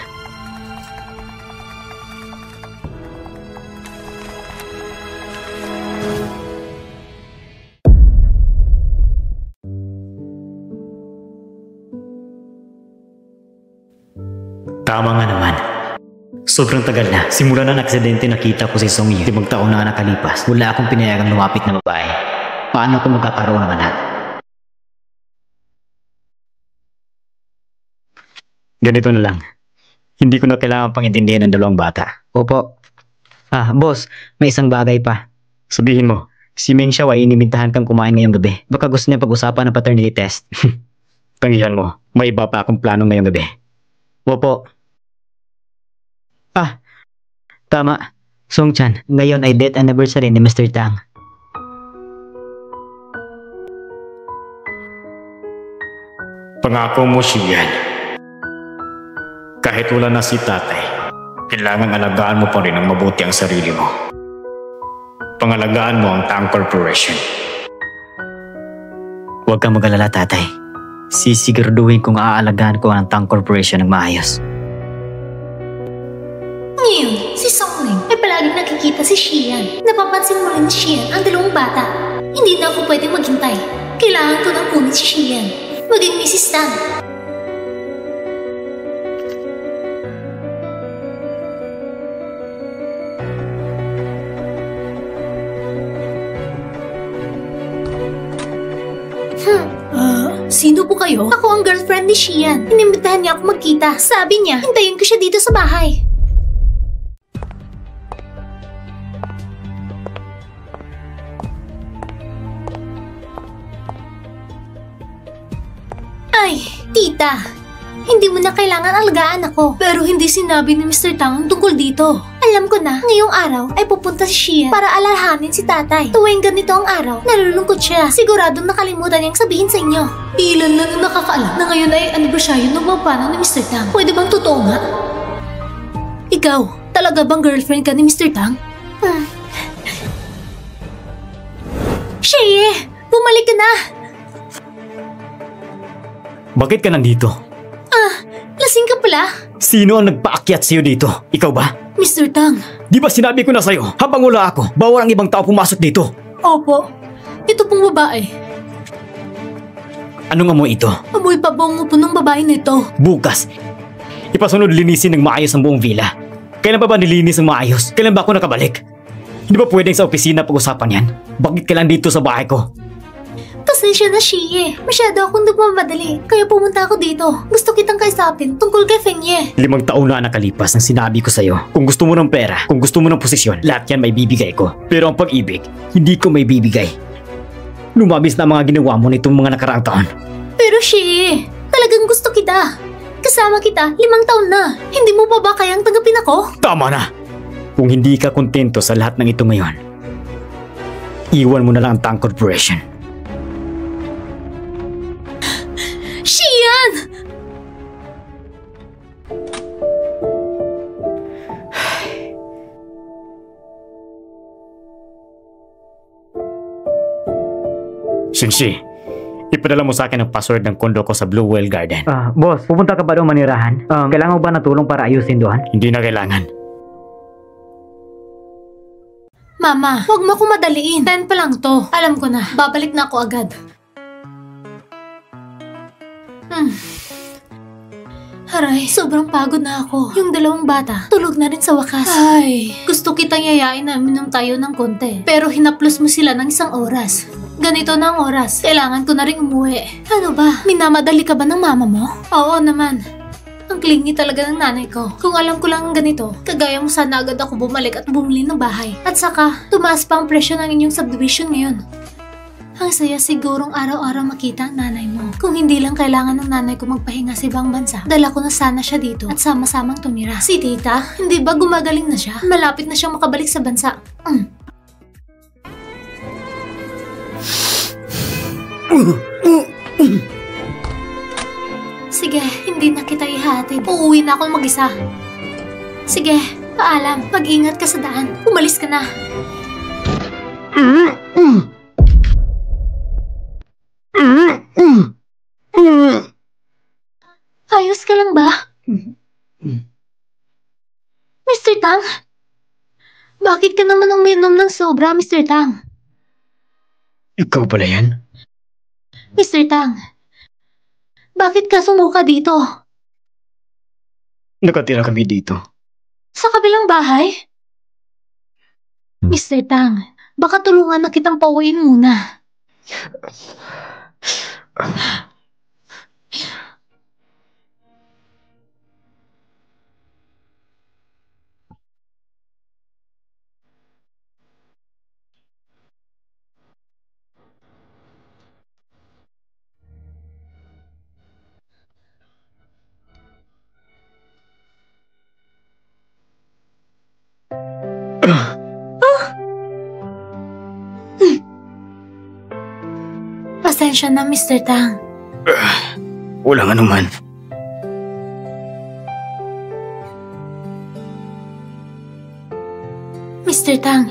Tama nga naman. Sobrang tagal na. Simula na aksidente nakita ko si Song Yi. 5 taon na nakalipas. Wala akong pinayagang lumapit na babae. Paano ko magkakaroon ng anak? Ganito na lang. Hindi ko na kailangan pangintindihan ng dalawang bata. Opo. Boss, may isang bagay pa. Sabihin mo, Si Meng Xiao ay inimbitahan kang kumain ngayong gabi. Baka gusto niya pag-usapan ng paternity test. tangihan mo, may iba pa akong plano ngayong gabi. Opo. Tama. Song Chan, ngayon ay death anniversary ni Mr. Tang. Pangako mo, Shiyan. Kahit wala na si tatay, kailangan alagaan mo pa rin ang mabuti ang sarili mo. Pangalagaan mo ang Tang Corporation. Huwag kang mag-alala, tatay. Sisiguraduhin kong aalagaan ko ang Tang Corporation ng maayos. Ngayon, si Songling ay palaging nakikita si Xian. Napapansin mo rin ni Xian ang dalawang bata. Hindi na ako pwedeng maghintay. Kailangan ko nang kunin si Xian. Maging Mrs. Tang. Sino po kayo? Ako ang girlfriend ni Xian. Inimbitahan niya ako magkita. Sabi niya, hintayin ko siya dito sa bahay. Ay, tita. Hindi mo na kailangan alagaan ako. Pero hindi sinabi ni Mr. Tang tungkol dito. Alam ko na, ngayong araw ay pupunta si Xian para alalahanin si tatay. Tuwing ganito ang araw, nalulungkot siya. Siguradong nakalimutan niyang sabihin sa inyo. Ilan lang ang nakakaalam na ngayon ay anibersaryo ng mapanaw ni Mr. Tang. Pwede bang totoo nga? Ikaw, talaga bang girlfriend ka ni Mr. Tang? Sheye! Bumalik ka na! Bakit ka nandito? Lasing ka pala? Sino ang nagpaakyat sa'yo dito? Ikaw ba? Mr. Tang. Di ba sinabi ko na sa'yo, habang wala ako, bawal ang ibang tao pumasok dito? Opo. Ito pong babae. Anong amoy ito? Amoy pabango po ng babae na ito. Bukas. Ipasunod linisin ng maayos ang buong villa. Kailan ba nilinis ng maayos? Kailan ba ako nakabalik? Hindi ba pwedeng sa opisina pag-usapan yan? Bakit kailan dito sa bahay ko? Pasensya na, Shie. Masyado akong nagmamadali. Kaya pumunta ako dito. Gusto kitang kaisapin tungkol kay Fengye. 5 taon na nakalipas nang sinabi ko sa'yo. Kung gusto mo ng pera, kung gusto mo ng posisyon, lahat yan may bibigay ko. Pero ang pag-ibig, hindi ko may bibigay. Lumabis na ang mga ginawa mo nitong mga nakaraang taon. Pero Shie, Talagang gusto kita. Kasama kita 5 taon na. Hindi mo pa ba kayang tanggapin ako? Tama na! Kung hindi ka kontento sa lahat ng ito ngayon, iwan mo na lang ang Tang Corporation. Shian! Shinshi, ipadala mo sa akin ang password ng kondo ko sa Blue Whale Garden. Boss, pupunta ka ba doon manirahan? Kailangan mo ba na tulong para ayusin doon? Hindi na kailangan. Mama, huwag mo akong madaliin. 10 pa lang to. Alam ko na. Babalik na ako agad. Aray, sobrang pagod na ako. Yung 2 bata, tulog na rin sa wakas. Ay, gusto kitang yayain na minom tayo ng konti. Pero hinaplos mo sila ng 1 oras. Ganito na ang oras. Kailangan ko na rin umuwi. Ano ba? Minamadali ka ba ng mama mo? Oo naman. Ang clingy talaga ng nanay ko. Kung alam ko lang ang ganito, kagaya mo sana agad ako bumalik at bumili ng bahay. At saka, tumaas pa ang presyo ng inyong subdivision ngayon. Ang saya sigurong araw-araw makita ang nanay mo. Kung hindi lang kailangan ng nanay ko magpahinga sa ibang bansa, dala ko na sana siya dito at sama-samang tumira. Si tita, hindi ba gumagaling na siya? Malapit na siyang makabalik sa bansa. Sige, hindi na kita ihatid. Uuwi na ako mag-isa. Sige, paalam. Mag-ingat ka sa daan. Umalis ka na. Ayos ka lang ba? Mr. Tang? Bakit ka naman uminom ng sobra, Mr. Tang? Ikaw pala yan? Mr. Tang, bakit ka sumuka dito? Nakatira kami dito. Sa kabilang bahay? Mr. Tang, baka tulungan na kitang pauwiin muna. Pasensya na, Mr. Tang. Walang anuman. Mr. Tang,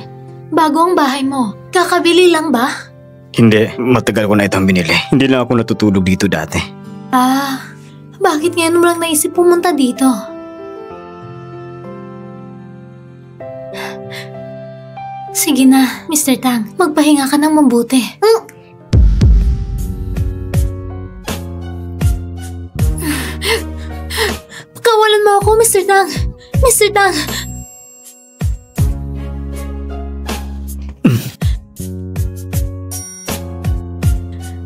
bago ang bahay mo, kakabili lang ba? Hindi, matagal ko na itong binili. Hindi lang ako natutulog dito dati. Ah, bakit ngayon mo lang naisip pumunta dito? Sige na, Mr. Tang, magpahinga ka ng mabuti. Pakawalan mo ako, Mr. Tang! Mr. Tang!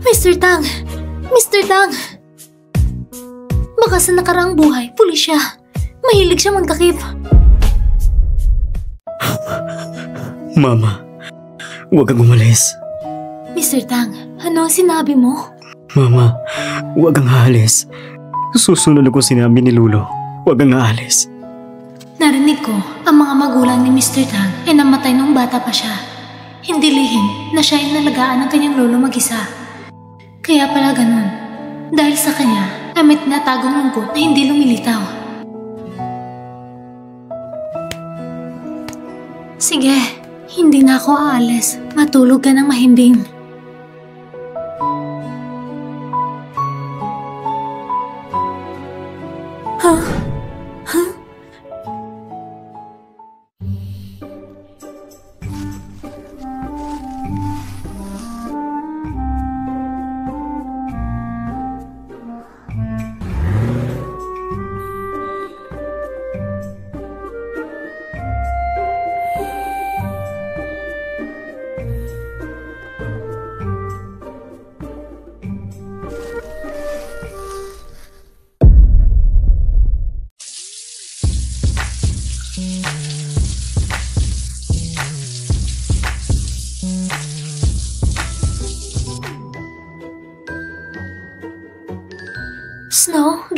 Mr. Tang! Mr. Tang! Baka sa nakaraang buhay, pulis siya. Mahilig siya magtakip. Mama, huwag kang umalis. Mr. Tang, ano ang sinabi mo? Mama, huwag kang aalis. Susunod ako sinabi ni Lulo. Huwag kang aalis. Narinig ko, ang mga magulang ni Mr. Tang ay namatay nung bata pa siya. Hindi lihim na siya ay nalagaan ng kanyang lolo mag-isa. Kaya pala ganun. Dahil sa kanya, ay may tinatagong lungkot na hindi lumilitaw. Sige, hindi na ako aalis. Matulog ka ng mahimbing. Huh? Huh?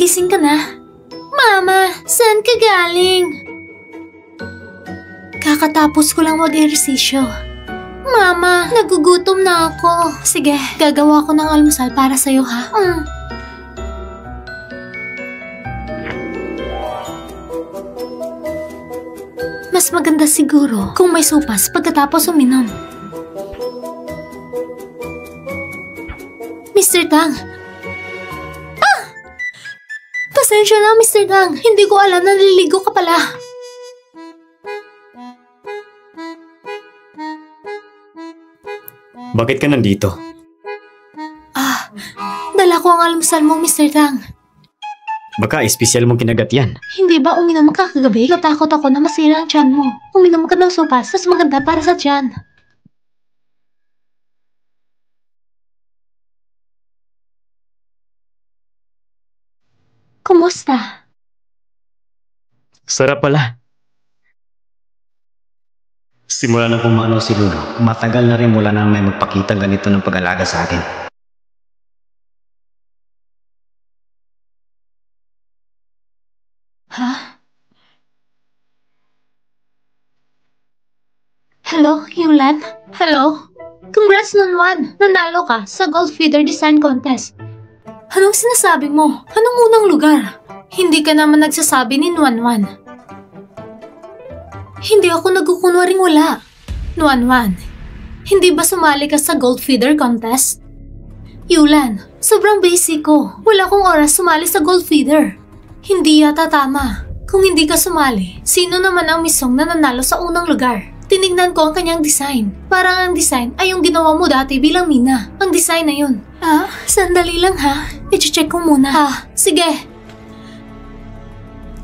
gising ka na? Mama, saan ka galing? Kakatapos ko lang mag-ehersisyo. Mama, nagugutom na ako. Sige, gagawa ko ng almusal para sa'yo ha. Mas maganda siguro kung may sopas pagkatapos uminom. Mr. Tang! Pasensya na, Mr. Tang. Hindi ko alam na naliligo ka pala. Bakit ka nandito? Dala ko ang almusal mo, Mr. Tang. Baka espesyal mong kinagat yan. Hindi ba uminom ka kagabi? Natakot ako na masira ang tiyan mo. Uminom ka ng sopas, mas maganda para sa tiyan. Kumusta? Sarap pala. Simula na pumanaw si Lulu. Matagal na rin mula na may magpakita ganito ng pag-alaga sa akin. Ha? Hello, Yulan? Hello? Congrats, Nunwan! Nanalo ka sa Gold Feeder Design Contest. Anong sinasabi mo? Anong unang lugar? Hindi ka naman nagsasabi ni Nunwan. Hindi ako nagkukunwaring wala. Nunwan, hindi ba sumali ka sa Gold Feeder Contest? Yulan, sobrang basic ko. Wala akong oras sumali sa Gold Feeder. Hindi yata tama. Kung hindi ka sumali, sino naman ang misong na nanalo sa unang lugar? Tinignan ko ang kanyang design. Parang ang design ay yung ginawa mo dati bilang Mina. Ang design na yun. Sandali lang ha. I-check ko muna. Sige.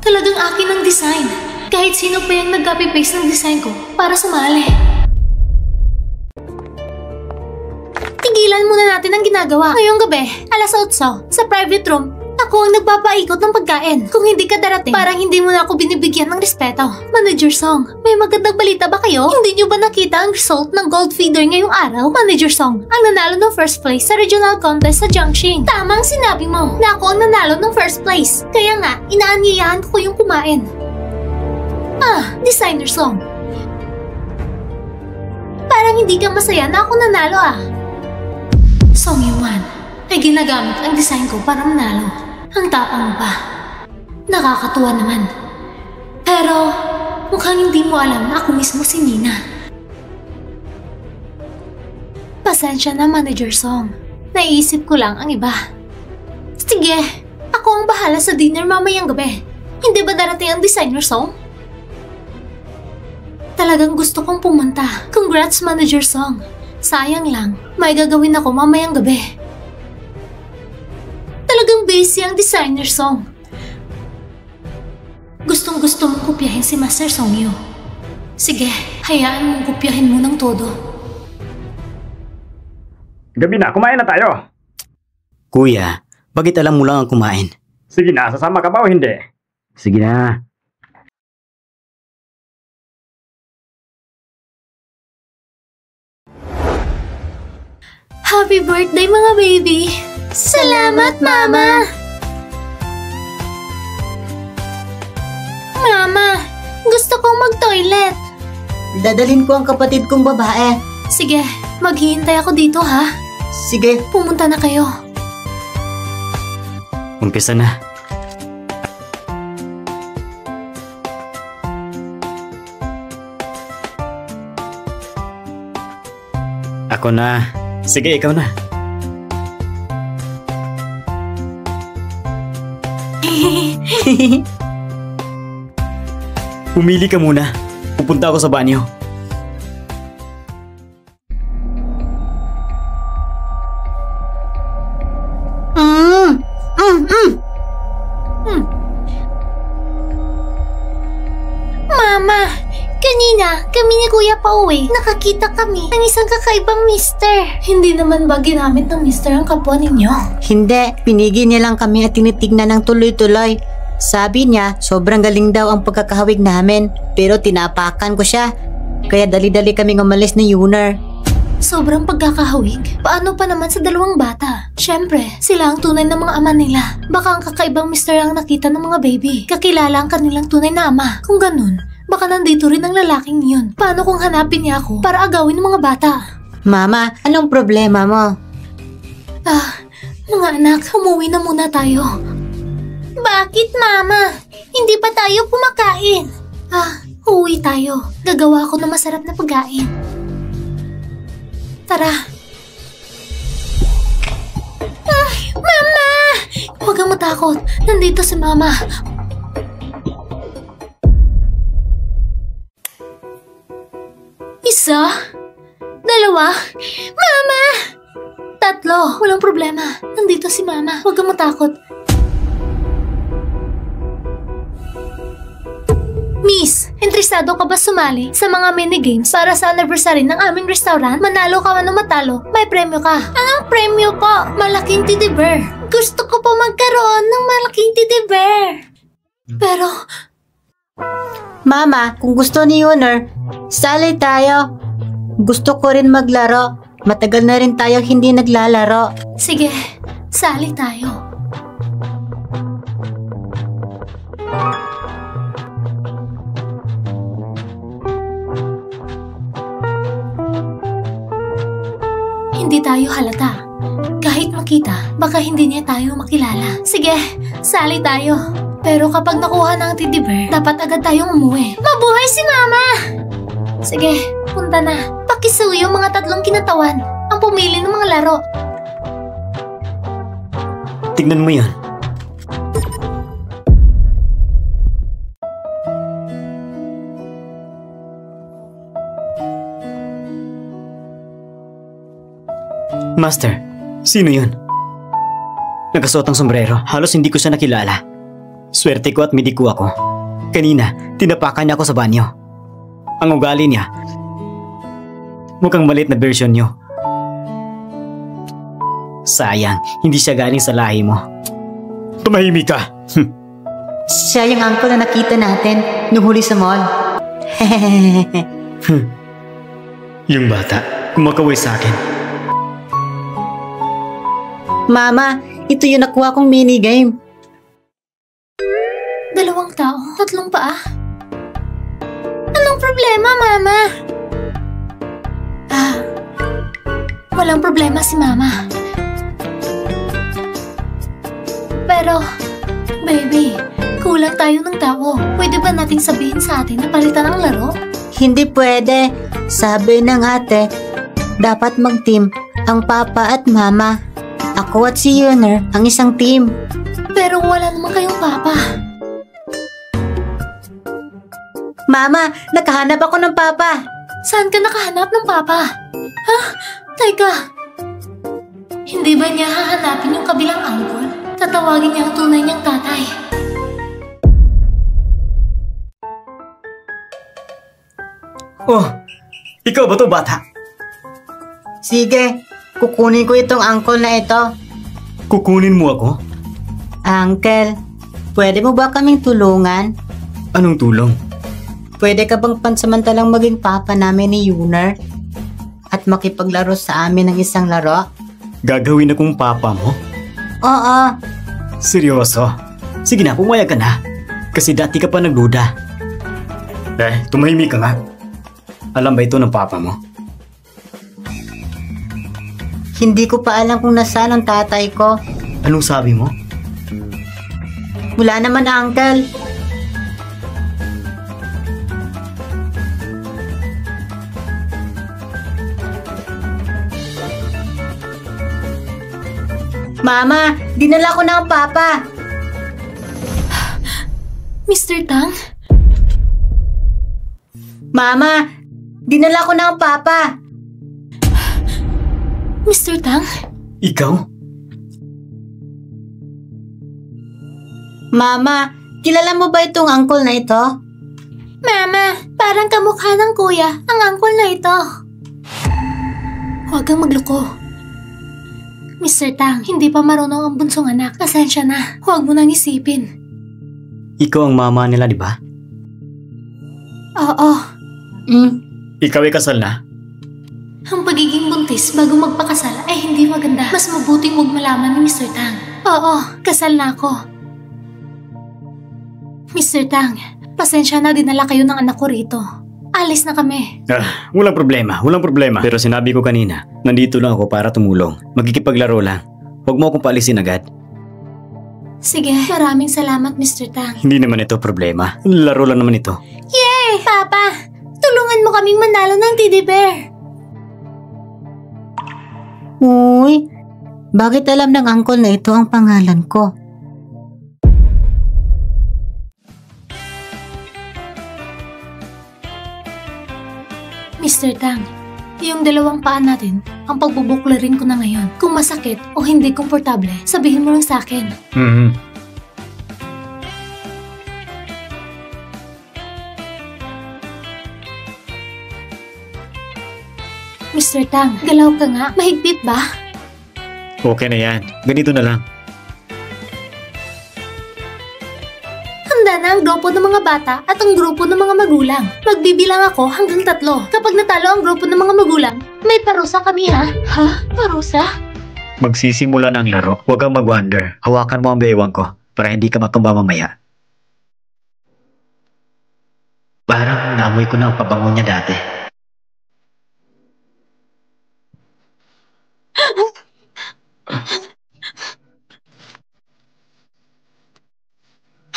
Talagang akin ang design. Kahit sino pa yung nag-copy-paste ng design ko para sumali. Tigilan muna natin ang ginagawa. Ngayong gabi, alas 8, sa private room, ako ang nagpapaikot ng pagkain. Kung hindi ka darating, parang hindi mo na ako binibigyan ng respeto. Manager Song, may magandang balita ba kayo? Hindi nyo ba nakita ang result ng Gold Feeder ngayong araw? Manager Song, ang nanalo ng first place sa regional contest sa Jiangxing. Tama ang sinabi mo na ako ang nanalo ng first place. Kaya nga, inaanyayahan ko yung kumain. Designer Song. Parang hindi ka masaya na ako nanalo Song Yuan, ay ginagamit ang design ko para manalo. Ang tapang mo pa. Nakakatuwa naman. Pero, mukhang hindi mo alam na ako mismo si Nina. Pasensya na, Manager Song. Naiisip ko lang ang iba. Sige, ako ang bahala sa dinner mamayang gabi. Hindi ba darating ang Designer Song? Talagang gusto kong pumunta. Congrats, Manager Song. Sayang lang, may gagawin ako mamayang gabi. Talagang busy ang Designer Song. Gustong-gusto mong kopyahin si Master Songyu. Sige, hayaan mong kopyahin mo ng todo. Gabi na, kumain na tayo. Kuya, bakit alam mo lang ang kumain? Sige na, sasama ka ba o hindi? Sige na. Happy birthday mga baby! Salamat, Mama! Mama, gusto kong mag-toilet. Dadalhin ko ang kapatid kong babae. Sige, maghihintay ako dito ha. Sige. Pumunta na kayo. Umpisa na. Ako na. Sige, ikaw na. Pumili ka muna. Pupunta ako sa banyo. Mama, kanina kami ni Kuya pauwi. Nakakita kami ng isang kakaibang mister. Hindi naman ba ginamit ng mister ang kapwa ninyo? Hindi, pinigil niya lang kami at tinitignan ng tuloy-tuloy. Sabi niya, sobrang galing daw ang pagkakahawig namin. Pero tinapakan ko siya. Kaya dali-dali kaming umalis ni Yuner. Sobrang pagkakahawig. Paano pa naman sa dalawang bata? Siyempre, sila ang tunay na mga ama nila. Baka ang kakaibang mister ang nakita ng mga baby. Kakilala ang kanilang tunay na ama. Kung ganun, baka nandito rin ang lalaking yun. Paano kung hanapin niya ako para agawin ng mga bata? Mama, anong problema mo? Mga anak, umuwi na muna tayo. Bakit, Mama? Hindi pa tayo kumakain. Uuwi tayo. Gagawa ako ng masarap na pagkain. Tara. Mama! Huwag kang matakot. Nandito si Mama. Isa? Dalawa? Mama! Tatlo. Walang problema. Nandito si Mama. Huwag kang matakot. Miss, interesado ka ba sumali sa mga minigames para sa anniversary ng aming restaurant? Manalo ka man o matalo, may premyo ka. Anong premyo po? Malaking teddy bear. Gusto ko po magkaroon ng malaking teddy bear. Pero... Mama, kung gusto ni Yunner, sali tayo. Gusto ko rin maglaro. Matagal na rin tayo hindi naglalaro. Sige, sali tayo. Hindi tayo halata. Kahit makita, baka hindi niya tayo makilala. Sige, sali tayo. Pero kapag nakuha ng teddy bear, dapat agad tayong umuwi. Mabuhay si Mama! Sige, punta na. Pakisuyo mga tatlong kinatawan ang pumili ng mga laro. Tignan mo yan. Master, sino yun? Nagkasuot ang sombrero, halos hindi ko siya nakilala. Swerte ko at midiko ako. Kanina, tinapakan niya ako sa banyo. Ang ugali niya, mukhang maliit na version niyo. Sayang, hindi siya galing sa lahi mo. Tumahimik ka! Siya yung uncle na nakita natin nung huli sa mall. Yung bata, kumakaway sa akin. Mama, ito yung nakuha kong minigame. Dalawang tao, tatlong paa. Anong problema, Mama? Walang problema si Mama. Pero, baby, kulang tayo ng tao. Pwede ba nating sabihin sa atin na palitan ang laro? Hindi pwede. Sabi ng ate, dapat mag-team ang papa at mama. Ako at si Yunner ang isang team. Pero wala naman kayong papa. Mama, nakahanap ako ng papa. Saan ka nakahanap ng papa? Teka. Hindi ba niya hahanapin yung kabilang uncle? Tatawagin niya ang tunay niyang tatay. Oh, ikaw ba to, bata? Sige, kukunin ko itong uncle na ito. Kukunin mo ako? Uncle, pwede mo ba kaming tulungan? Anong tulong? Pwede ka bang pansamantalang maging papa namin ni Yunner? At makipaglaro sa amin ng isang laro? Gagawin akong papa mo? Oo. Seryoso? Sige na, pumayag ka na. Kasi dati ka pa nagduda. Tumahimik ka nga. Alam ba ito ng papa mo? Hindi ko pa alam kung nasaan ang tatay ko. Anong sabi mo? Wala naman, uncle. Mama, dinala ko na ang papa. Mr. Tang? Mama, dinala ko na ang papa. Mr. Tang? Ikaw? Mama, kilala mo ba itong uncle na ito? Mama, parang kamukha ng kuya ang uncle na ito. Huwag kang magloko. Mr. Tang, hindi pa marunong ang bunsong anak. Pasensya na. Huwag mo nang isipin. Ikaw ang mama nila, di ba? Oo. Ikaw ay kasal na? Ang pagiging buntis bago magpakasal ay hindi maganda. Mas mabuting huwag malaman ni Mr. Tang. Oo, kasal na ako. Mr. Tang, pasensya na dinala kayo ng anak ko rito. Alis na kami. Walang problema. Pero sinabi ko kanina, nandito lang ako para tumulong. Magkikipaglaro lang. Huwag mo akong paalisin agad. Sige, maraming salamat Mr. Tang. Hindi naman ito problema. Laro lang naman ito. Yay! Papa, tulungan mo kaming manalo ng teddy bear. Uy, bakit alam ng uncle na ito ang pangalan ko? Mr. Tang, yung dalawang paa natin, ang pagbubuklarin ko na ngayon. Kung masakit o hindi komportable, sabihin mo lang sa akin. Mr. Tang, galaw ka nga. Mahigpit ba? Okay na yan. Ganito na lang. Handa na ang grupo ng mga bata at ang grupo ng mga magulang. Magbibilang ako hanggang 3. Kapag natalo ang grupo ng mga magulang, may parusa kami ha? Ha? Parusa? Magsisimula ng laro. Huwag kang mag-wonder. Hawakan mo ang bewang ko para hindi ka matumba mamaya. Parang naamoy ko na ang pabango niya dati.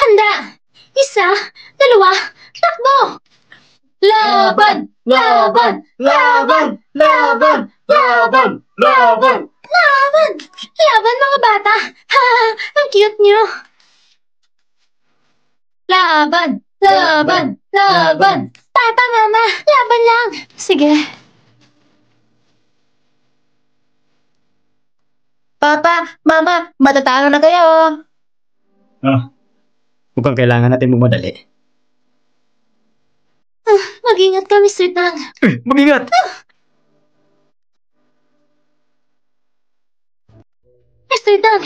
Handa! 1, 2, takbo! Laban! Laban! Laban! Laban! Laban! Laban! Laban! Laban mga bata! Ha! Ang cute nyo! Laban! Laban! Laban! Papa, mama! Laban lang! Sige. Papa, mama, matatalo na kayo. Mukhang kailangan natin bumadali. Mag-ingat ka, Mr. Tang. Mag-ingat! Mr. Tang!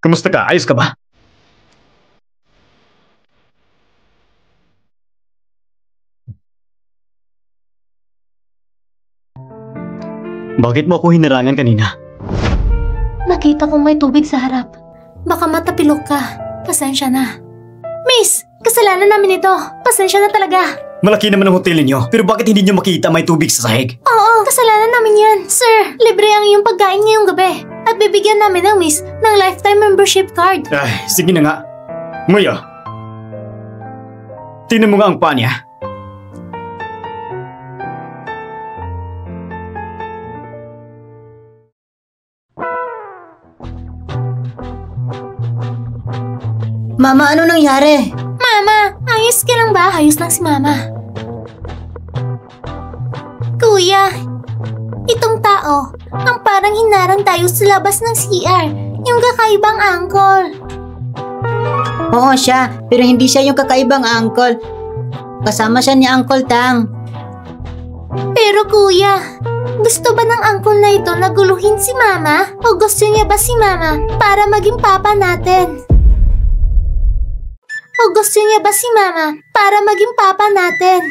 Kumusta ka? Ayos ka ba? Bakit mo ako hinarangan kanina? Nakita kong may tubig sa harap. Baka matapilok ka. Pasensya na. Miss! Kasalanan namin ito. Pasensya na talaga. Malaki naman ang hotel ninyo, pero bakit hindi nyo makita may tubig sa sahig? Oo, kasalanan namin yan. Sir, libre ang iyong pagkain ngayong gabi. At bibigyan namin ng Miss ng lifetime membership card. Ay, sige na nga. Maya. Tingnan mo nga ang paa niya. Mama, ano nangyari? Mama, ayos ka lang ba? Ayos lang si Mama. Kuya, itong tao, ang parang hinarang tayo sa labas ng CR. Yung kakaibang uncle. Oo siya, pero hindi siya yung kakaibang uncle. Kasama siya ni Uncle Tang. Pero kuya, gusto ba ng uncle na ito na guluhin si Mama? O gusto niya ba si Mama para maging papa natin? O gusto niya ba si Mama para maging papa natin?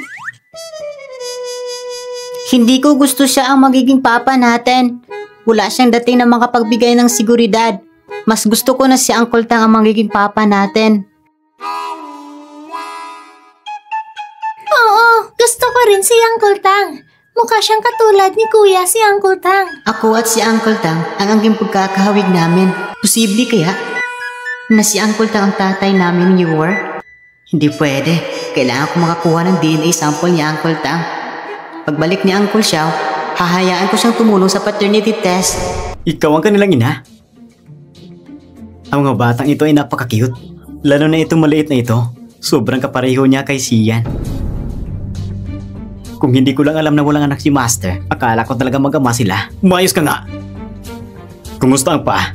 Hindi ko gusto siya ang magiging papa natin. Wala siyang dating na makapagbigay ng seguridad. Mas gusto ko na si Uncle Tang ang magiging papa natin. Oo, gusto ko rin si Uncle Tang. Mukha siyang katulad ni Kuya si Uncle Tang. Ako at si Uncle Tang ang angking pagkakahawig namin. Posible kaya na si Uncle Tang ang tatay namin ni War? Hindi pwede. Kailangan ko makakuha ng DNA sample ni Uncle Tang. Pagbalik ni Uncle Xiao, hahayaan ko siyang tumulong sa paternity test. Ikaw ang kanilang ina? Ang mga batang ito ay napaka-cute. Lalo na itong maliit na ito. Sobrang kapareho niya kay Sian. Kung hindi ko lang alam na walang anak si Master, akala ko talaga mag-ama sila. Umayos ka nga! Kumusta ang pa?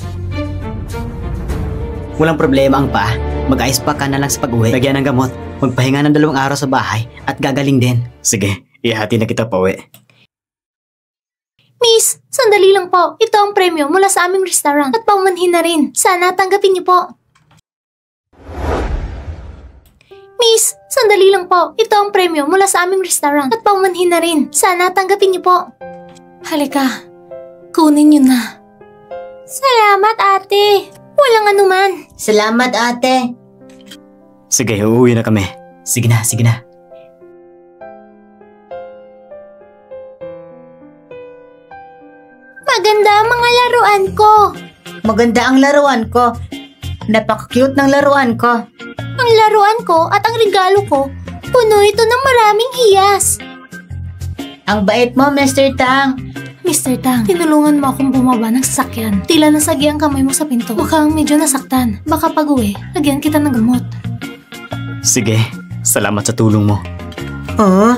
Walang problema ang pa. Mag-ayos pa ka na lang sa pag-uwi. Lagyan ng gamot. Magpahinga ng 2 araw sa bahay at gagaling din. Sige, ihati na kita pa uwi. Miss, sandali lang po. Ito ang premyo mula sa aming restaurant at paumanhin na rin. Sana tanggapin niyo po. Miss, sandali lang po. Ito ang premyo mula sa aming restaurant at paumanhin na rin. Sana tanggapin niyo po. Halika, kunin niyo na. Salamat, ate. Walang anuman. Salamat, ate. Sige, uuwi na kami. Sige na, sige na. Maganda ang mga laruan ko. Maganda ang laruan ko. Napaka-cute ng laruan ko. Ang laruan ko at ang regalo ko, puno ito ng maraming hiyas. Ang bait mo, Mr. Tang. Mr. Tang, tinulungan mo akong bumaba ng sasakyan. Tila nasagi ang kamay mo sa pinto. Mukhang medyo nasaktan. Baka pag-uwi, lagyan kita ng gamot. Sige, salamat sa tulong mo. Oh?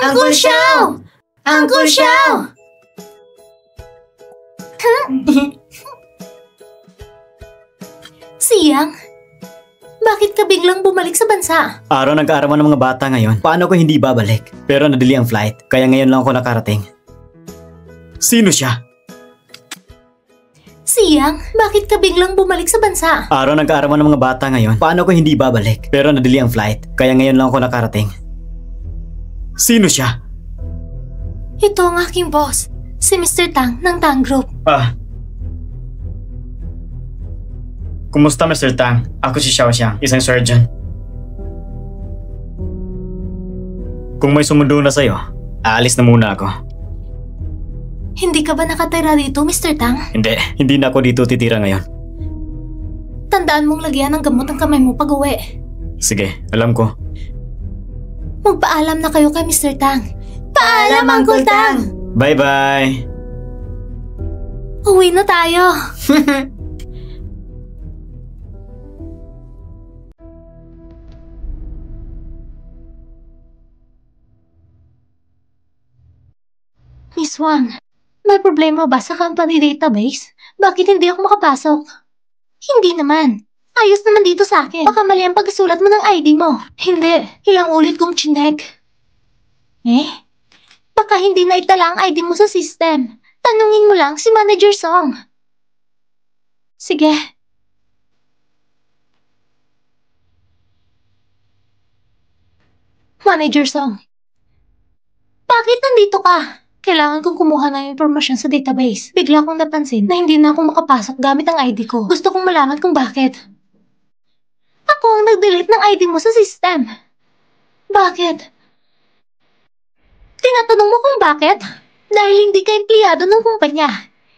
Uncle Xiao! Uncle Xiao! Siyang, bakit ka biglang bumalik sa bansa? Araw nag-aarawan ng mga bata ngayon. Paano ko hindi babalik? Pero nadali ang flight, kaya ngayon lang ako nakarating. Sino siya? Siyang, bakit ka biglang bumalik sa bansa? Araw nag-aarawan ng mga bata ngayon. Paano ko hindi babalik? Pero nadali ang flight, kaya ngayon lang ako nakarating. Sino siya? Ito ang aking boss, si Mr. Tang ng Tang Group. Kumusta, Mr. Tang? Ako si Xiao Xiang, isang surgeon. Kung may sumundo na sa'yo, aalis na muna ako. Hindi ka ba nakatira dito, Mr. Tang? Hindi na ako dito titira ngayon. Tandaan mong lagyan ng gamot ang kamay mo pag-uwi. Sige, alam ko. Magpaalam na kayo kay Mr. Tang. Paalam, Uncle Tang! Bye-bye! Uwi na tayo. Miss Wang, may problema ba sa company database? Bakit hindi ako makapasok? Hindi naman. Ayos naman dito sa akin. Baka mali ang pagsulat mo ng ID mo. Hindi. Ilang ulit kong chinek. Baka hindi na itala ang ID mo sa system. Tanungin mo lang si Manager Song. Sige. Manager Song. Bakit nandito ka? Kailangan kong kumuha ng impormasyon sa database. Bigla kong napansin na hindi na ako makapasok gamit ang ID ko. Gusto kong malaman kung bakit. Ako ang nag-delete ng ID mo sa system. Bakit? Tinatanong mo kung bakit? Dahil hindi ka empleyado ng kumpanya.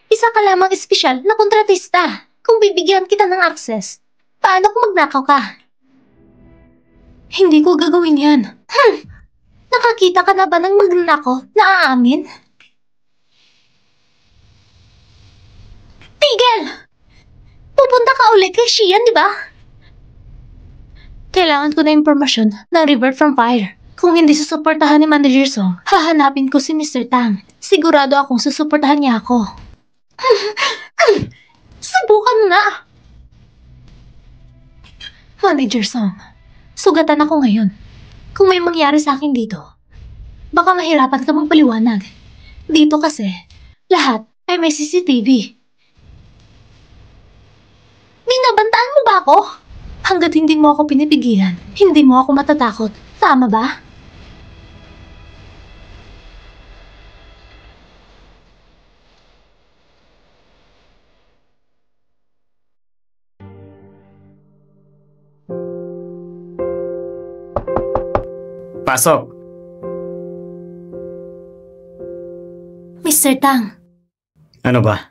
Isa ka lamang espesyal na kontratista. Kung bibigyan kita ng access, paano kung magnakaw ka? Hindi ko gagawin yan. Nakakita ka na ba ng magnanakaw na aamin? Tigil! Pupunta ka ulit kay Xian, di ba? Kailangan ko na impormasyon ng Revert from Fire. Kung hindi susuportahan ni Manager Song, hahanapin ko si Mr. Tang. Sigurado akong susuportahan niya ako. Subukan mo na! Manager Song, sugatan ako ngayon. Kung may mangyari sa akin dito, baka mahirapan ka magpaliwanag. Dito kasi, lahat ay may CCTV. Binabantaan mo ba ako? Hanggat hindi mo ako pinipigilan, hindi mo ako matatakot. Tama ba? Pasok! Mr. Tang, Ano ba?